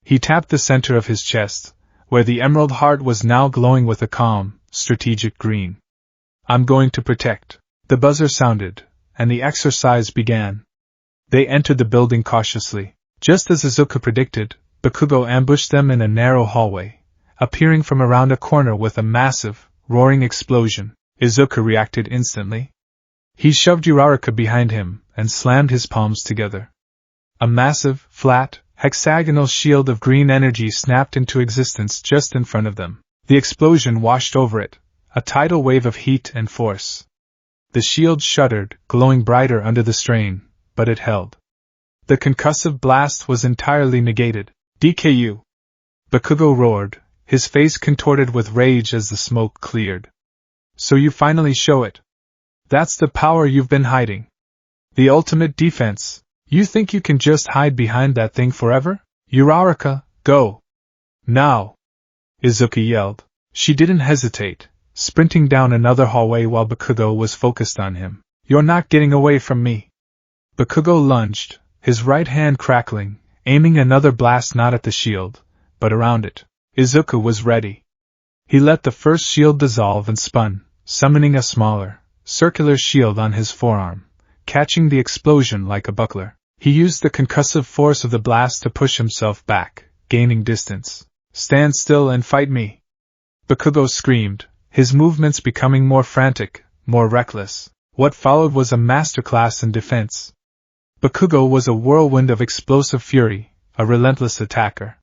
He tapped the center of his chest, where the emerald heart was now glowing with a calm, strategic green. I'm going to protect. The buzzer sounded, and the exercise began. They entered the building cautiously. Just as Izuku predicted, Bakugo ambushed them in a narrow hallway, appearing from around a corner with a massive, roaring explosion. Izuku reacted instantly. He shoved Uraraka behind him and slammed his palms together. A massive, flat, hexagonal shield of green energy snapped into existence just in front of them. The explosion washed over it, a tidal wave of heat and force. The shield shuddered, glowing brighter under the strain, but it held. The concussive blast was entirely negated. DKU! Bakugo roared, his face contorted with rage as the smoke cleared. So you finally show it. That's the power you've been hiding. The ultimate defense. You think you can just hide behind that thing forever? Uraraka, go! Now! Izuku yelled. She didn't hesitate, sprinting down another hallway while Bakugo was focused on him. You're not getting away from me. Bakugo lunged, his right hand crackling, aiming another blast not at the shield, but around it. Izuku was ready. He let the first shield dissolve and spun, summoning a smaller, circular shield on his forearm, catching the explosion like a buckler. He used the concussive force of the blast to push himself back, gaining distance. Stand still and fight me! Bakugo screamed, his movements becoming more frantic, more reckless. What followed was a masterclass in defense. Bakugo was a whirlwind of explosive fury, a relentless attacker.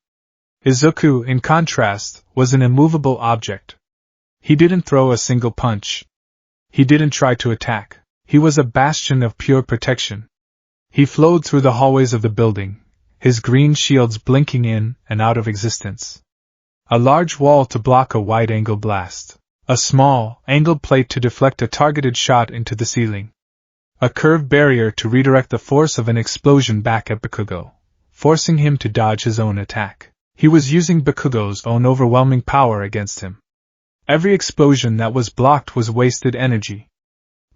Izuku, in contrast, was an immovable object. He didn't throw a single punch. He didn't try to attack. He was a bastion of pure protection. He flowed through the hallways of the building, his green shields blinking in and out of existence. A large wall to block a wide-angle blast. A small, angled plate to deflect a targeted shot into the ceiling. A curved barrier to redirect the force of an explosion back at Bakugo, forcing him to dodge his own attack. He was using Bakugo's own overwhelming power against him. Every explosion that was blocked was wasted energy.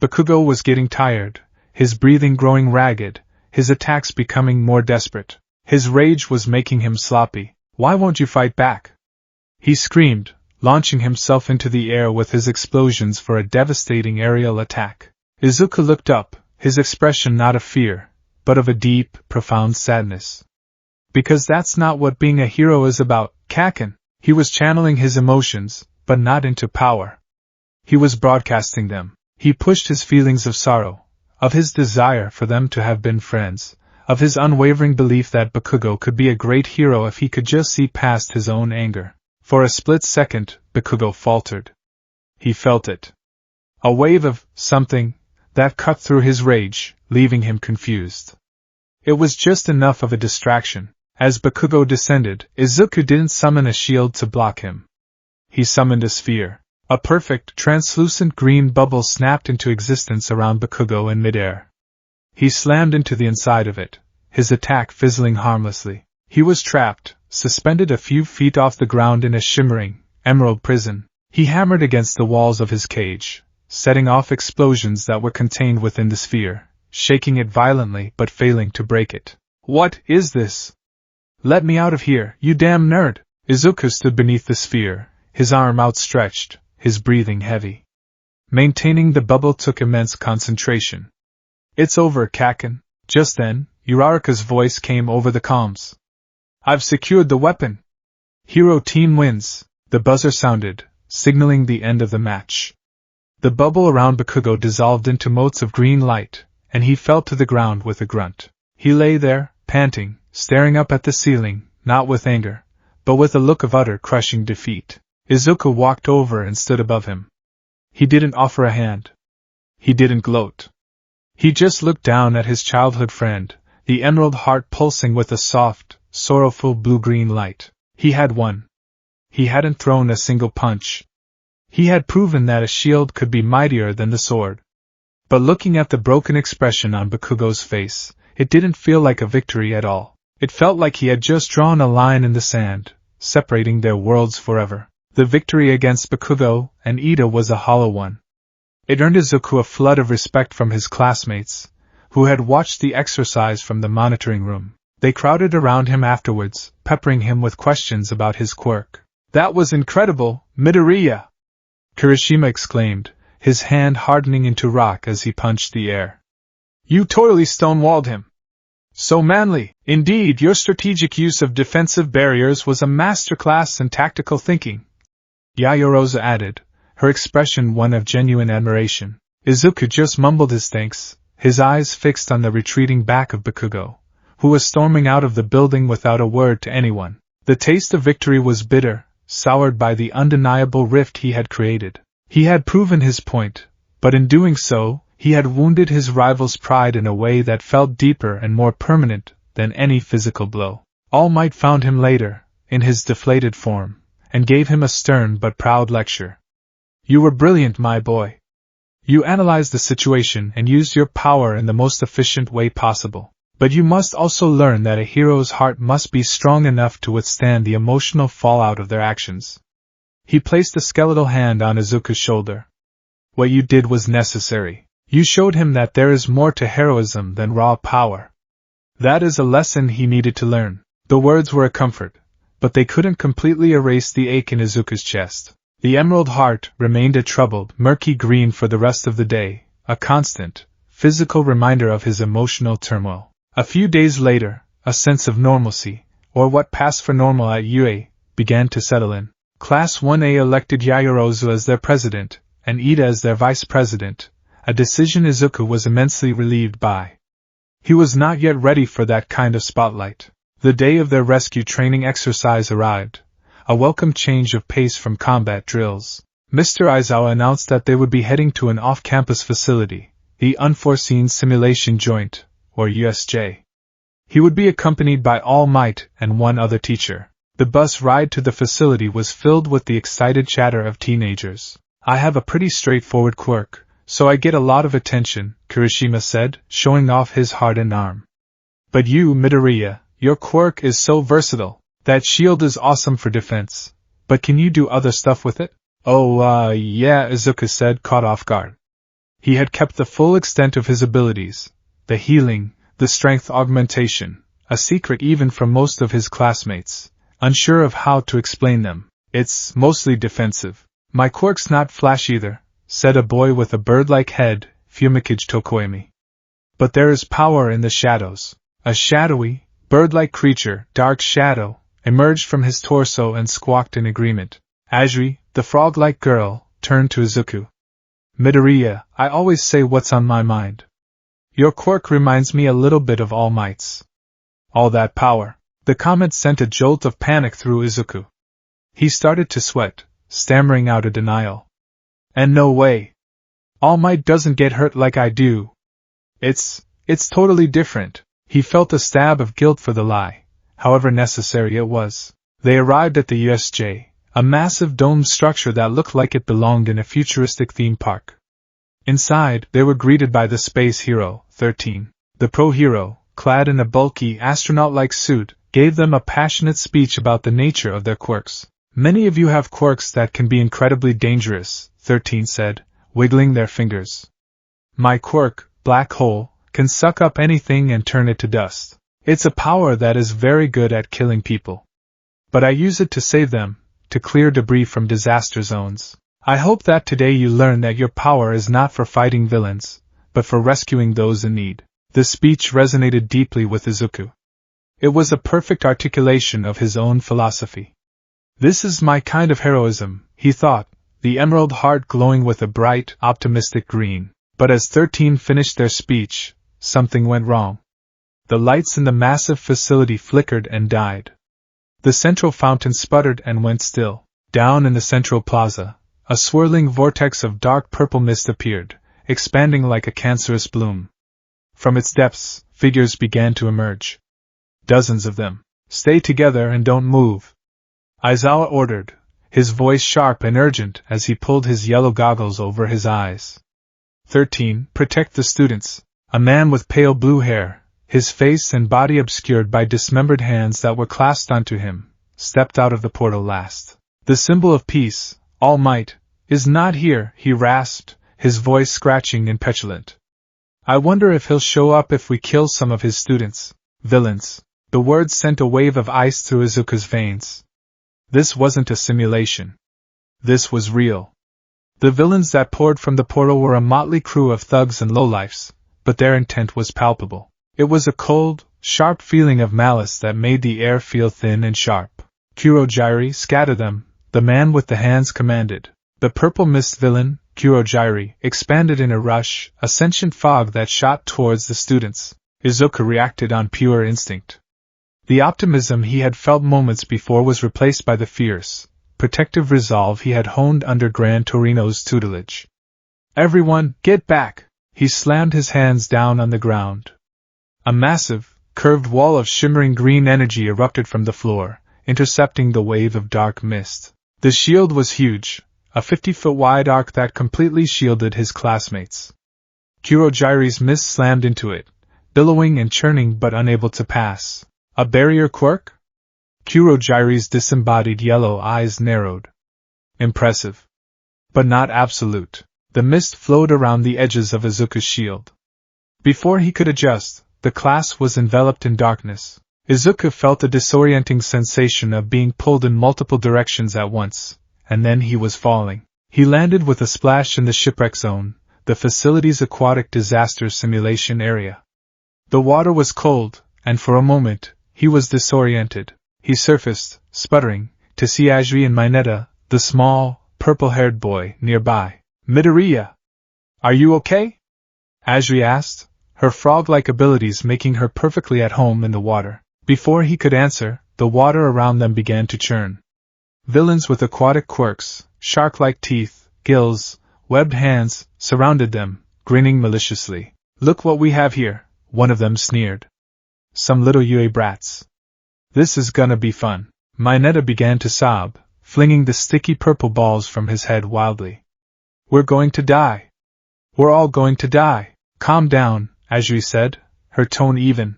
Bakugo was getting tired, his breathing growing ragged, his attacks becoming more desperate. His rage was making him sloppy. Why won't you fight back? He screamed, launching himself into the air with his explosions for a devastating aerial attack. Izuku looked up, his expression not of fear, but of a deep, profound sadness. Because that's not what being a hero is about, Kaken. He was channeling his emotions, but not into power. He was broadcasting them. He pushed his feelings of sorrow, of his desire for them to have been friends, of his unwavering belief that Bakugo could be a great hero if he could just see past his own anger. For a split second, Bakugo faltered. He felt it. A wave of something that cut through his rage, leaving him confused. It was just enough of a distraction. As Bakugo descended, Izuku didn't summon a shield to block him. He summoned a sphere. A perfect, translucent green bubble snapped into existence around Bakugo in midair. He slammed into the inside of it, his attack fizzling harmlessly. He was trapped, suspended a few feet off the ground in a shimmering, emerald prison. He hammered against the walls of his cage, setting off explosions that were contained within the sphere, shaking it violently but failing to break it. What is this? Let me out of here, you damn nerd! Izuku stood beneath the sphere, his arm outstretched, his breathing heavy. Maintaining the bubble took immense concentration. It's over, Kaken. Just then, Uraraka's voice came over the comms. I've secured the weapon. Hero team wins. The buzzer sounded, signaling the end of the match. The bubble around Bakugo dissolved into motes of green light, and he fell to the ground with a grunt. He lay there, panting, staring up at the ceiling, not with anger, but with a look of utter crushing defeat. Izuku walked over and stood above him. He didn't offer a hand. He didn't gloat. He just looked down at his childhood friend, the emerald heart pulsing with a soft, sorrowful blue-green light. He had won. He hadn't thrown a single punch. He had proven that a shield could be mightier than the sword. But looking at the broken expression on Bakugo's face, it didn't feel like a victory at all. It felt like he had just drawn a line in the sand, separating their worlds forever. The victory against Bakugo and Ida was a hollow one. It earned Izuku a flood of respect from his classmates, who had watched the exercise from the monitoring room. They crowded around him afterwards, peppering him with questions about his quirk. "That was incredible, Midoriya!" Kirishima exclaimed, his hand hardening into rock as he punched the air. "You totally stonewalled him. So manly. Indeed, your strategic use of defensive barriers was a masterclass in tactical thinking," Yaoyorozu added, her expression one of genuine admiration. Izuku just mumbled his thanks, his eyes fixed on the retreating back of Bakugo, who was storming out of the building without a word to anyone. The taste of victory was bitter, soured by the undeniable rift he had created. He had proven his point, but in doing so, he had wounded his rival's pride in a way that felt deeper and more permanent than any physical blow. All Might found him later, in his deflated form, and gave him a stern but proud lecture. "You were brilliant, my boy. You analyzed the situation and used your power in the most efficient way possible. But you must also learn that a hero's heart must be strong enough to withstand the emotional fallout of their actions." He placed a skeletal hand on Izuku's shoulder. "What you did was necessary. You showed him that there is more to heroism than raw power. That is a lesson he needed to learn." The words were a comfort, but they couldn't completely erase the ache in Izuku's chest. The emerald heart remained a troubled, murky green for the rest of the day, a constant, physical reminder of his emotional turmoil. A few days later, a sense of normalcy, or what passed for normal at UA, began to settle in. Class 1A elected Yaoyorozu as their president, and Ida as their vice president, a decision Izuku was immensely relieved by. He was not yet ready for that kind of spotlight. The day of their rescue training exercise arrived, a welcome change of pace from combat drills. Mr. Aizawa announced that they would be heading to an off-campus facility, the Unforeseen Simulation Joint, or USJ. He would be accompanied by All Might and one other teacher. The bus ride to the facility was filled with the excited chatter of teenagers. "I have a pretty straightforward quirk, so I get a lot of attention," Kirishima said, showing off his hardened arm. "But you, Midoriya, your quirk is so versatile. That shield is awesome for defense. But can you do other stuff with it?" "Oh, yeah," Izuku said, caught off guard. He had kept the full extent of his abilities, the healing, the strength augmentation, a secret even from most of his classmates, unsure of how to explain them. "It's mostly defensive. My quirk's not flash either," said a boy with a bird-like head, Fumikage Tokoemi. "But there is power in the shadows." A shadowy, bird-like creature, Dark Shadow, emerged from his torso and squawked in agreement. Ajiri, the frog-like girl, turned to Izuku. "Midoriya, I always say what's on my mind. Your quirk reminds me a little bit of All Might's." "All that power." The comment sent a jolt of panic through Izuku. He started to sweat, stammering out a denial. "And no way. All Might doesn't get hurt like I do. It's totally different." He felt a stab of guilt for the lie, however necessary it was. They arrived at the USJ, a massive domed structure that looked like it belonged in a futuristic theme park. Inside, they were greeted by the Space Hero, 13. The Pro Hero, clad in a bulky, astronaut-like suit, gave them a passionate speech about the nature of their quirks. "Many of you have quirks that can be incredibly dangerous," 13 said, wiggling their fingers. "My quirk, Black Hole, can suck up anything and turn it to dust. It's a power that is very good at killing people. But I use it to save them, to clear debris from disaster zones. I hope that today you learn that your power is not for fighting villains, but for rescuing those in need." The speech resonated deeply with Izuku. It was a perfect articulation of his own philosophy. "This is my kind of heroism," he thought, the emerald heart glowing with a bright, optimistic green. But as 13 finished their speech, something went wrong. The lights in the massive facility flickered and died. The central fountain sputtered and went still. Down in the central plaza, a swirling vortex of dark purple mist appeared, expanding like a cancerous bloom. From its depths, figures began to emerge. Dozens of them. "Stay together and don't move," Aizawa ordered, his voice sharp and urgent as he pulled his yellow goggles over his eyes. 13. Protect the students. A man with pale blue hair, his face and body obscured by dismembered hands that were clasped onto him, stepped out of the portal last. The symbol of peace, all might, is not here, he rasped, his voice scratching and petulant. I wonder if he'll show up if we kill some of his students. Villains. The words sent a wave of ice through Izuku's veins. This wasn't a simulation. This was real. The villains that poured from the portal were a motley crew of thugs and lowlifes, but their intent was palpable. It was a cold, sharp feeling of malice that made the air feel thin and sharp. Kurogyri, scatter them, the man with the hands commanded. The purple mist villain, Kurogyri, expanded in a rush, a sentient fog that shot towards the students. Izuku reacted on pure instinct. The optimism he had felt moments before was replaced by the fierce, protective resolve he had honed under Gran Torino's tutelage. Everyone, get back! He slammed his hands down on the ground. A massive, curved wall of shimmering green energy erupted from the floor, intercepting the wave of dark mist. The shield was huge, a 50-foot wide arc that completely shielded his classmates. Kurogyri's mist slammed into it, billowing and churning but unable to pass. A barrier quirk? Kurogyri's disembodied yellow eyes narrowed. Impressive. But not absolute. The mist flowed around the edges of Izuku's shield. Before he could adjust, the class was enveloped in darkness. Izuku felt a disorienting sensation of being pulled in multiple directions at once, and then he was falling. He landed with a splash in the shipwreck zone, the facility's aquatic disaster simulation area. The water was cold, and for a moment, he was disoriented. He surfaced, sputtering, to see Ajri and Mineta, the small, purple-haired boy, nearby. Midoriya! Are you okay? Ajri asked, her frog-like abilities making her perfectly at home in the water. Before he could answer, the water around them began to churn. Villains with aquatic quirks, shark-like teeth, gills, webbed hands, surrounded them, grinning maliciously. Look what we have here, one of them sneered. Some little Yue brats. This is gonna be fun. Mineta began to sob, flinging the sticky purple balls from his head wildly. We're going to die. We're all going to die. Calm down, Ajri said, her tone even.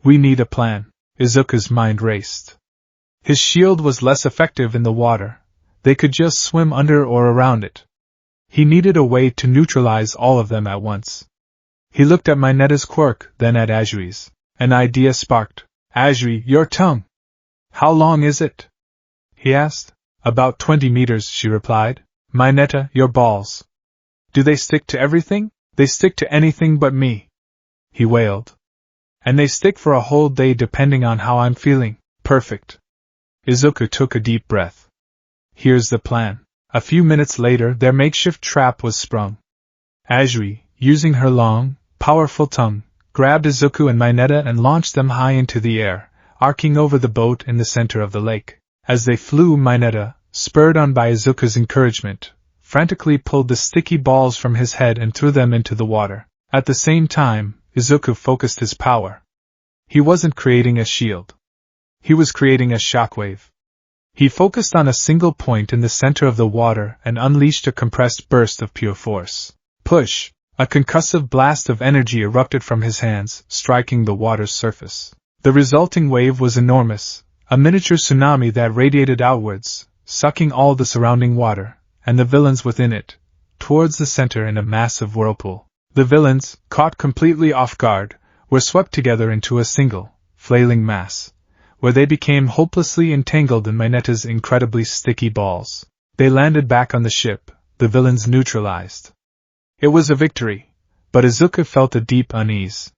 We need a plan. Izuku's mind raced. His shield was less effective in the water. They could just swim under or around it. He needed a way to neutralize all of them at once. He looked at Mineta's quirk, then at Ajri's. An idea sparked. Ajri, your tongue! How long is it? He asked. About 20 meters, she replied. Mineta, your balls. Do they stick to everything? They stick to anything but me. He wailed. And they stick for a whole day depending on how I'm feeling. Perfect. Izuku took a deep breath. Here's the plan. A few minutes later, their makeshift trap was sprung. Ajri, using her long, powerful tongue, grabbed Izuku and Mineta and launched them high into the air, arcing over the boat in the center of the lake. As they flew, Mineta, spurred on by Izuku's encouragement, frantically pulled the sticky balls from his head and threw them into the water. At the same time, Izuku focused his power. He wasn't creating a shield. He was creating a shockwave. He focused on a single point in the center of the water and unleashed a compressed burst of pure force. Push! A concussive blast of energy erupted from his hands, striking the water's surface. The resulting wave was enormous, a miniature tsunami that radiated outwards, sucking all the surrounding water, and the villains within it, towards the center in a massive whirlpool. The villains, caught completely off guard, were swept together into a single, flailing mass, where they became hopelessly entangled in Mineta's incredibly sticky balls. They landed back on the ship, the villains neutralized. It was a victory, but Izuku felt a deep unease.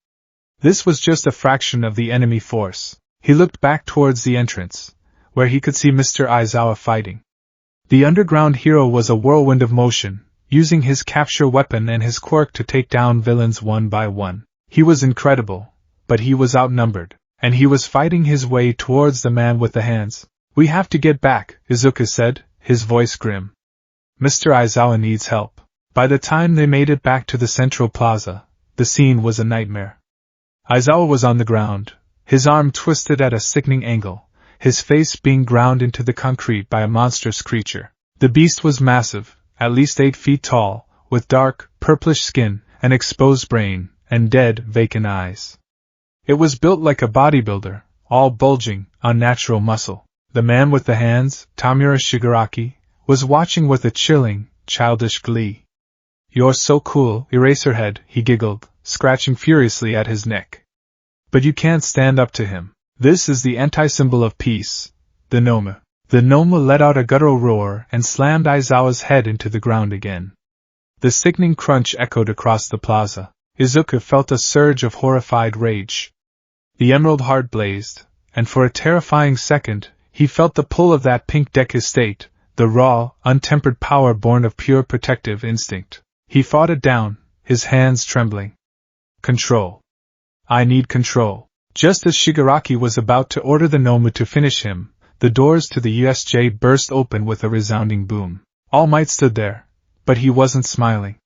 This was just a fraction of the enemy force. He looked back towards the entrance, where he could see Mr. Aizawa fighting. The underground hero was a whirlwind of motion, using his capture weapon and his quirk to take down villains one by one. He was incredible, but he was outnumbered, and he was fighting his way towards the man with the hands. We have to get back, Izuku said, his voice grim. Mr. Aizawa needs help. By the time they made it back to the central plaza, the scene was a nightmare. Aizawa was on the ground, his arm twisted at a sickening angle, his face being ground into the concrete by a monstrous creature. The beast was massive, at least 8 feet tall, with dark, purplish skin, an exposed brain, and dead, vacant eyes. It was built like a bodybuilder, all bulging, unnatural muscle. The man with the hands, Tamura Shigaraki, was watching with a chilling, childish glee. "You're so cool, Eraserhead," he giggled, scratching furiously at his neck. "But you can't stand up to him. This is the anti-symbol of peace, the gnome." The gnome let out a guttural roar and slammed Aizawa's head into the ground again. The sickening crunch echoed across the plaza. Izuku felt a surge of horrified rage. The emerald heart blazed, and for a terrifying second, he felt the pull of that pink Deku state, the raw, untempered power born of pure protective instinct. He fought it down, his hands trembling. Control. I need control. Just as Shigaraki was about to order the Nomu to finish him, the doors to the USJ burst open with a resounding boom. All Might stood there, but he wasn't smiling.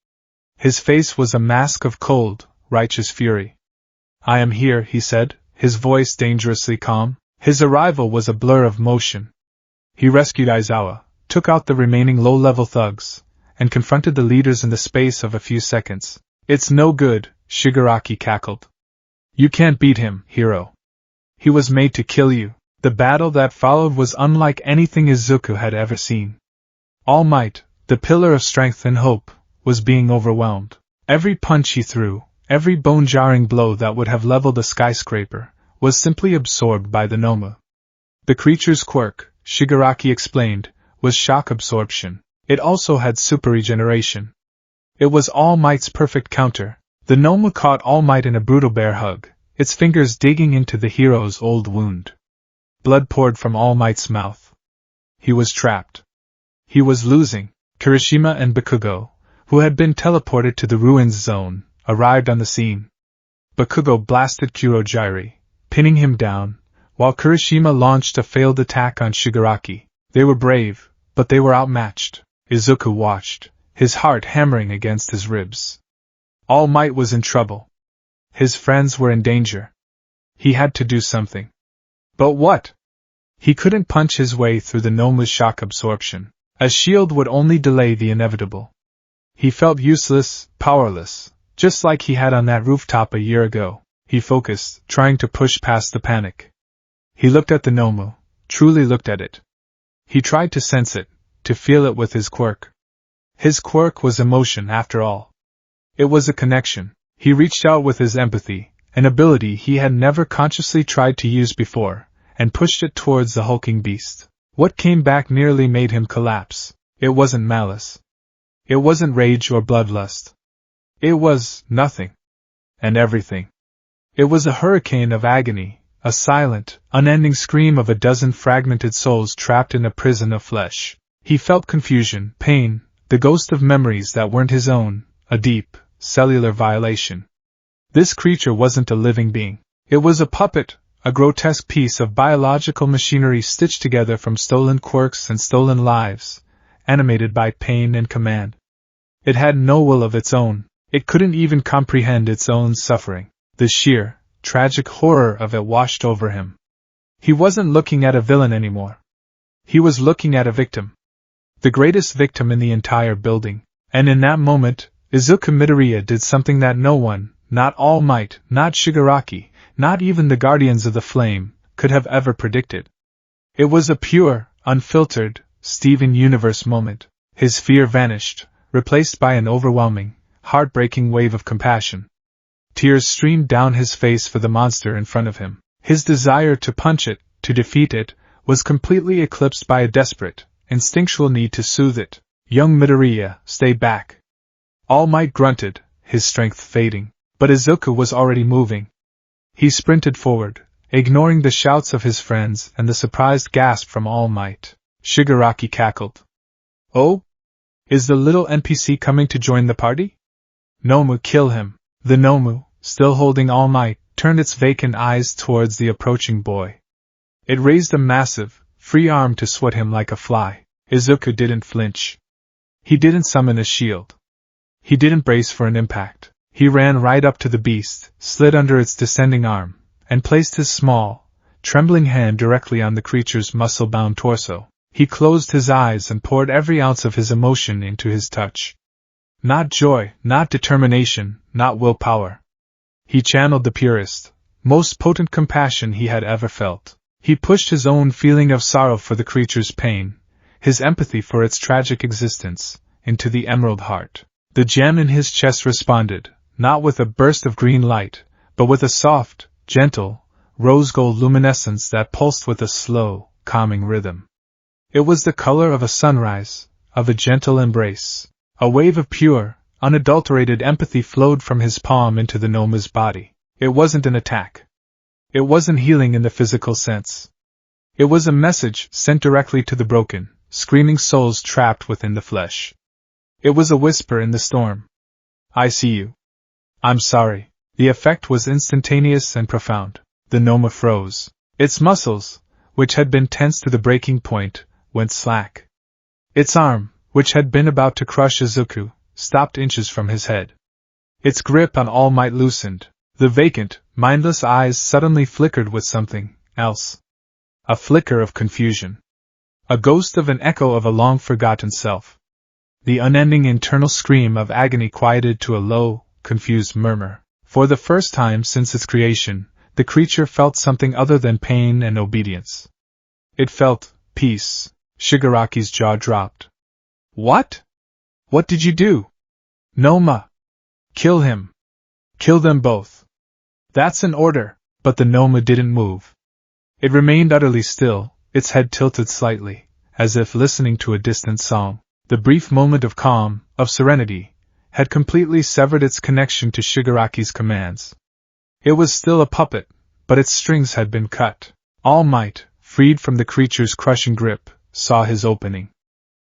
His face was a mask of cold, righteous fury. "I am here," he said, his voice dangerously calm. His arrival was a blur of motion. He rescued Aizawa, took out the remaining low-level thugs, and confronted the leaders in the space of a few seconds. "It's no good," Shigaraki cackled. "You can't beat him, hero. He was made to kill you." The battle that followed was unlike anything Izuku had ever seen. All Might, the pillar of strength and hope, was being overwhelmed. Every punch he threw, every bone-jarring blow that would have leveled a skyscraper, was simply absorbed by the Nomu. The creature's quirk, Shigaraki explained, was shock absorption. It also had super regeneration. It was All Might's perfect counter. The Nomu caught All Might in a brutal bear hug, its fingers digging into the hero's old wound. Blood poured from All Might's mouth. He was trapped. He was losing. Kirishima and Bakugo, who had been teleported to the ruins zone, arrived on the scene. Bakugo blasted Kurogiri, pinning him down, while Kirishima launched a failed attack on Shigaraki. They were brave, but they were outmatched. Izuku watched, his heart hammering against his ribs. All Might was in trouble. His friends were in danger. He had to do something. But what? He couldn't punch his way through the Nomu's shock absorption. A shield would only delay the inevitable. He felt useless, powerless, just like he had on that rooftop a year ago. He focused, trying to push past the panic. He looked at the Nomu, truly looked at it. He tried to sense it, to feel it with his quirk. His quirk was emotion, after all. It was a connection. He reached out with his empathy, an ability he had never consciously tried to use before, and pushed it towards the hulking beast. What came back nearly made him collapse. It wasn't malice. It wasn't rage or bloodlust. It was nothing. And everything. It was a hurricane of agony, a silent, unending scream of a dozen fragmented souls trapped in a prison of flesh. He felt confusion, pain, the ghost of memories that weren't his own, a deep, cellular violation. This creature wasn't a living being. It was a puppet, a grotesque piece of biological machinery stitched together from stolen quirks and stolen lives, animated by pain and command. It had no will of its own. It couldn't even comprehend its own suffering. The sheer, tragic horror of it washed over him. He wasn't looking at a villain anymore. He was looking at a victim. The greatest victim in the entire building. And in that moment, Izuku Midoriya did something that no one, not All Might, not Shigaraki, not even the Guardians of the Flame, could have ever predicted. It was a pure, unfiltered, Steven Universe moment. His fear vanished, replaced by an overwhelming, heartbreaking wave of compassion. Tears streamed down his face for the monster in front of him. His desire to punch it, to defeat it, was completely eclipsed by a desperate, instinctual need to soothe it. Young Midoriya, stay back. All Might grunted, his strength fading. But Izuku was already moving. He sprinted forward, ignoring the shouts of his friends and the surprised gasp from All Might. Shigaraki cackled. "Oh? Is the little NPC coming to join the party? Nomu, kill him." The Nomu, still holding All Might, turned its vacant eyes towards the approaching boy. It raised a massive, free arm to swat him like a fly. Izuku didn't flinch. He didn't summon a shield. He didn't brace for an impact. He ran right up to the beast, slid under its descending arm, and placed his small, trembling hand directly on the creature's muscle-bound torso. He closed his eyes and poured every ounce of his emotion into his touch. Not joy, not determination, not willpower. He channeled the purest, most potent compassion he had ever felt. He pushed his own feeling of sorrow for the creature's pain, his empathy for its tragic existence, into the emerald heart. The gem in his chest responded, not with a burst of green light, but with a soft, gentle, rose-gold luminescence that pulsed with a slow, calming rhythm. It was the color of a sunrise, of a gentle embrace. A wave of pure, unadulterated empathy flowed from his palm into the gnome's body. It wasn't an attack. It wasn't healing in the physical sense. It was a message sent directly to the broken, screaming souls trapped within the flesh. It was a whisper in the storm. I see you. I'm sorry. The effect was instantaneous and profound. The gnome froze. Its muscles, which had been tense to the breaking point, went slack. Its arm, which had been about to crush Izuku, stopped inches from his head. Its grip on All Might loosened. The vacant, mindless eyes suddenly flickered with something else. A flicker of confusion. A ghost of an echo of a long-forgotten self. The unending internal scream of agony quieted to a low, confused murmur. For the first time since its creation, the creature felt something other than pain and obedience. It felt peace. Shigaraki's jaw dropped. What? What did you do? Noma! Kill him! Kill them both! That's an order, but the Noma didn't move. It remained utterly still, its head tilted slightly, as if listening to a distant song. The brief moment of calm, of serenity, had completely severed its connection to Shigaraki's commands. It was still a puppet, but its strings had been cut. All Might, freed from the creature's crushing grip, saw his opening.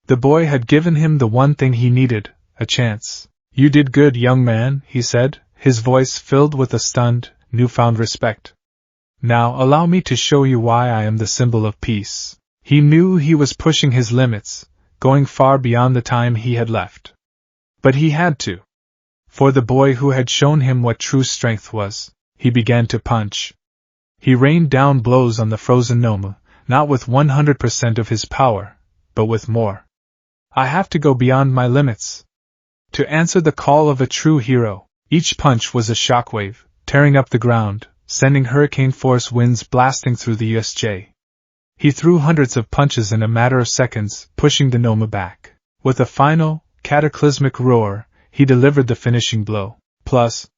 The boy had given him the one thing he needed, a chance. You did good, young man, he said, his voice filled with a stunned, newfound respect. Now allow me to show you why I am the symbol of peace. He knew he was pushing his limits, going far beyond the time he had left. But he had to. For the boy who had shown him what true strength was, he began to punch. He rained down blows on the frozen Noma, not with 100% of his power, but with more. I have to go beyond my limits. To answer the call of a true hero, each punch was a shockwave, tearing up the ground, sending hurricane-force winds blasting through the USJ. He threw hundreds of punches in a matter of seconds, pushing the Noma back. With a final, cataclysmic roar, he delivered the finishing blow. Plus,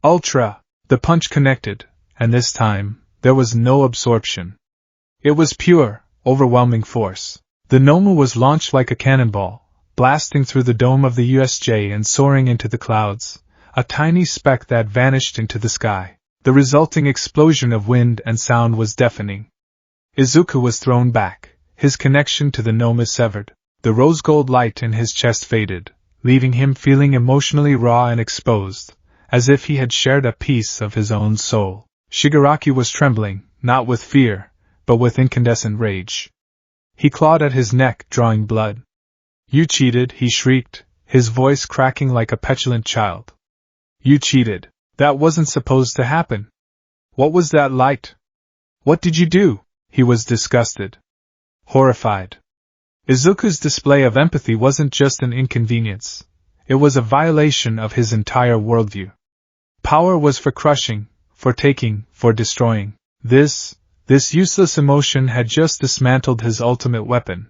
Ultra! The punch connected, and this time, there was no absorption. It was pure, overwhelming force. The Noma was launched like a cannonball, blasting through the dome of the USJ and soaring into the clouds, a tiny speck that vanished into the sky. The resulting explosion of wind and sound was deafening. Izuku was thrown back, his connection to the Noma severed. The rose-gold light in his chest faded, leaving him feeling emotionally raw and exposed, as if he had shared a piece of his own soul. Shigaraki was trembling, not with fear, but with incandescent rage. He clawed at his neck, drawing blood. You cheated, he shrieked, his voice cracking like a petulant child. You cheated. That wasn't supposed to happen. What was that light? What did you do? He was disgusted. Horrified. Izuku's display of empathy wasn't just an inconvenience. It was a violation of his entire worldview. Power was for crushing, for taking, for destroying. This useless emotion had just dismantled his ultimate weapon.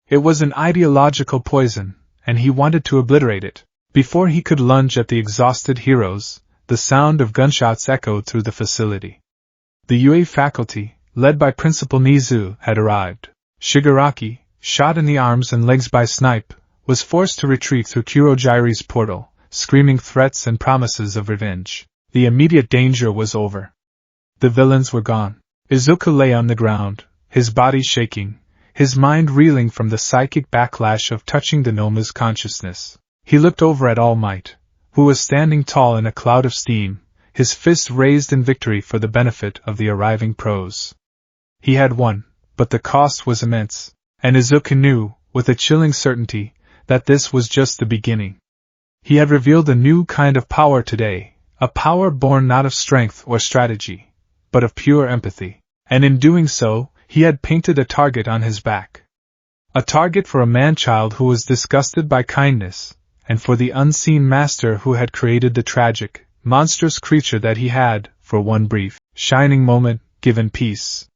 It was an ideological poison, and he wanted to obliterate it. Before he could lunge at the exhausted heroes, the sound of gunshots echoed through the facility. The UA faculty, led by Principal Nizu, had arrived. Shigaraki, shot in the arms and legs by Snipe, was forced to retreat through Kurogiri's portal, screaming threats and promises of revenge. The immediate danger was over. The villains were gone. Izuku lay on the ground, his body shaking, his mind reeling from the psychic backlash of touching the Noma's consciousness. He looked over at All Might, who was standing tall in a cloud of steam, his fist raised in victory for the benefit of the arriving pros. He had won, but the cost was immense, and Izuku knew, with a chilling certainty, that this was just the beginning. He had revealed a new kind of power today, a power born not of strength or strategy, but of pure empathy. and in doing so, he had painted a target on his back. A target for a man-child who was disgusted by kindness, and for the unseen master who had created the tragic, monstrous creature that he had, for one brief, shining moment, given peace.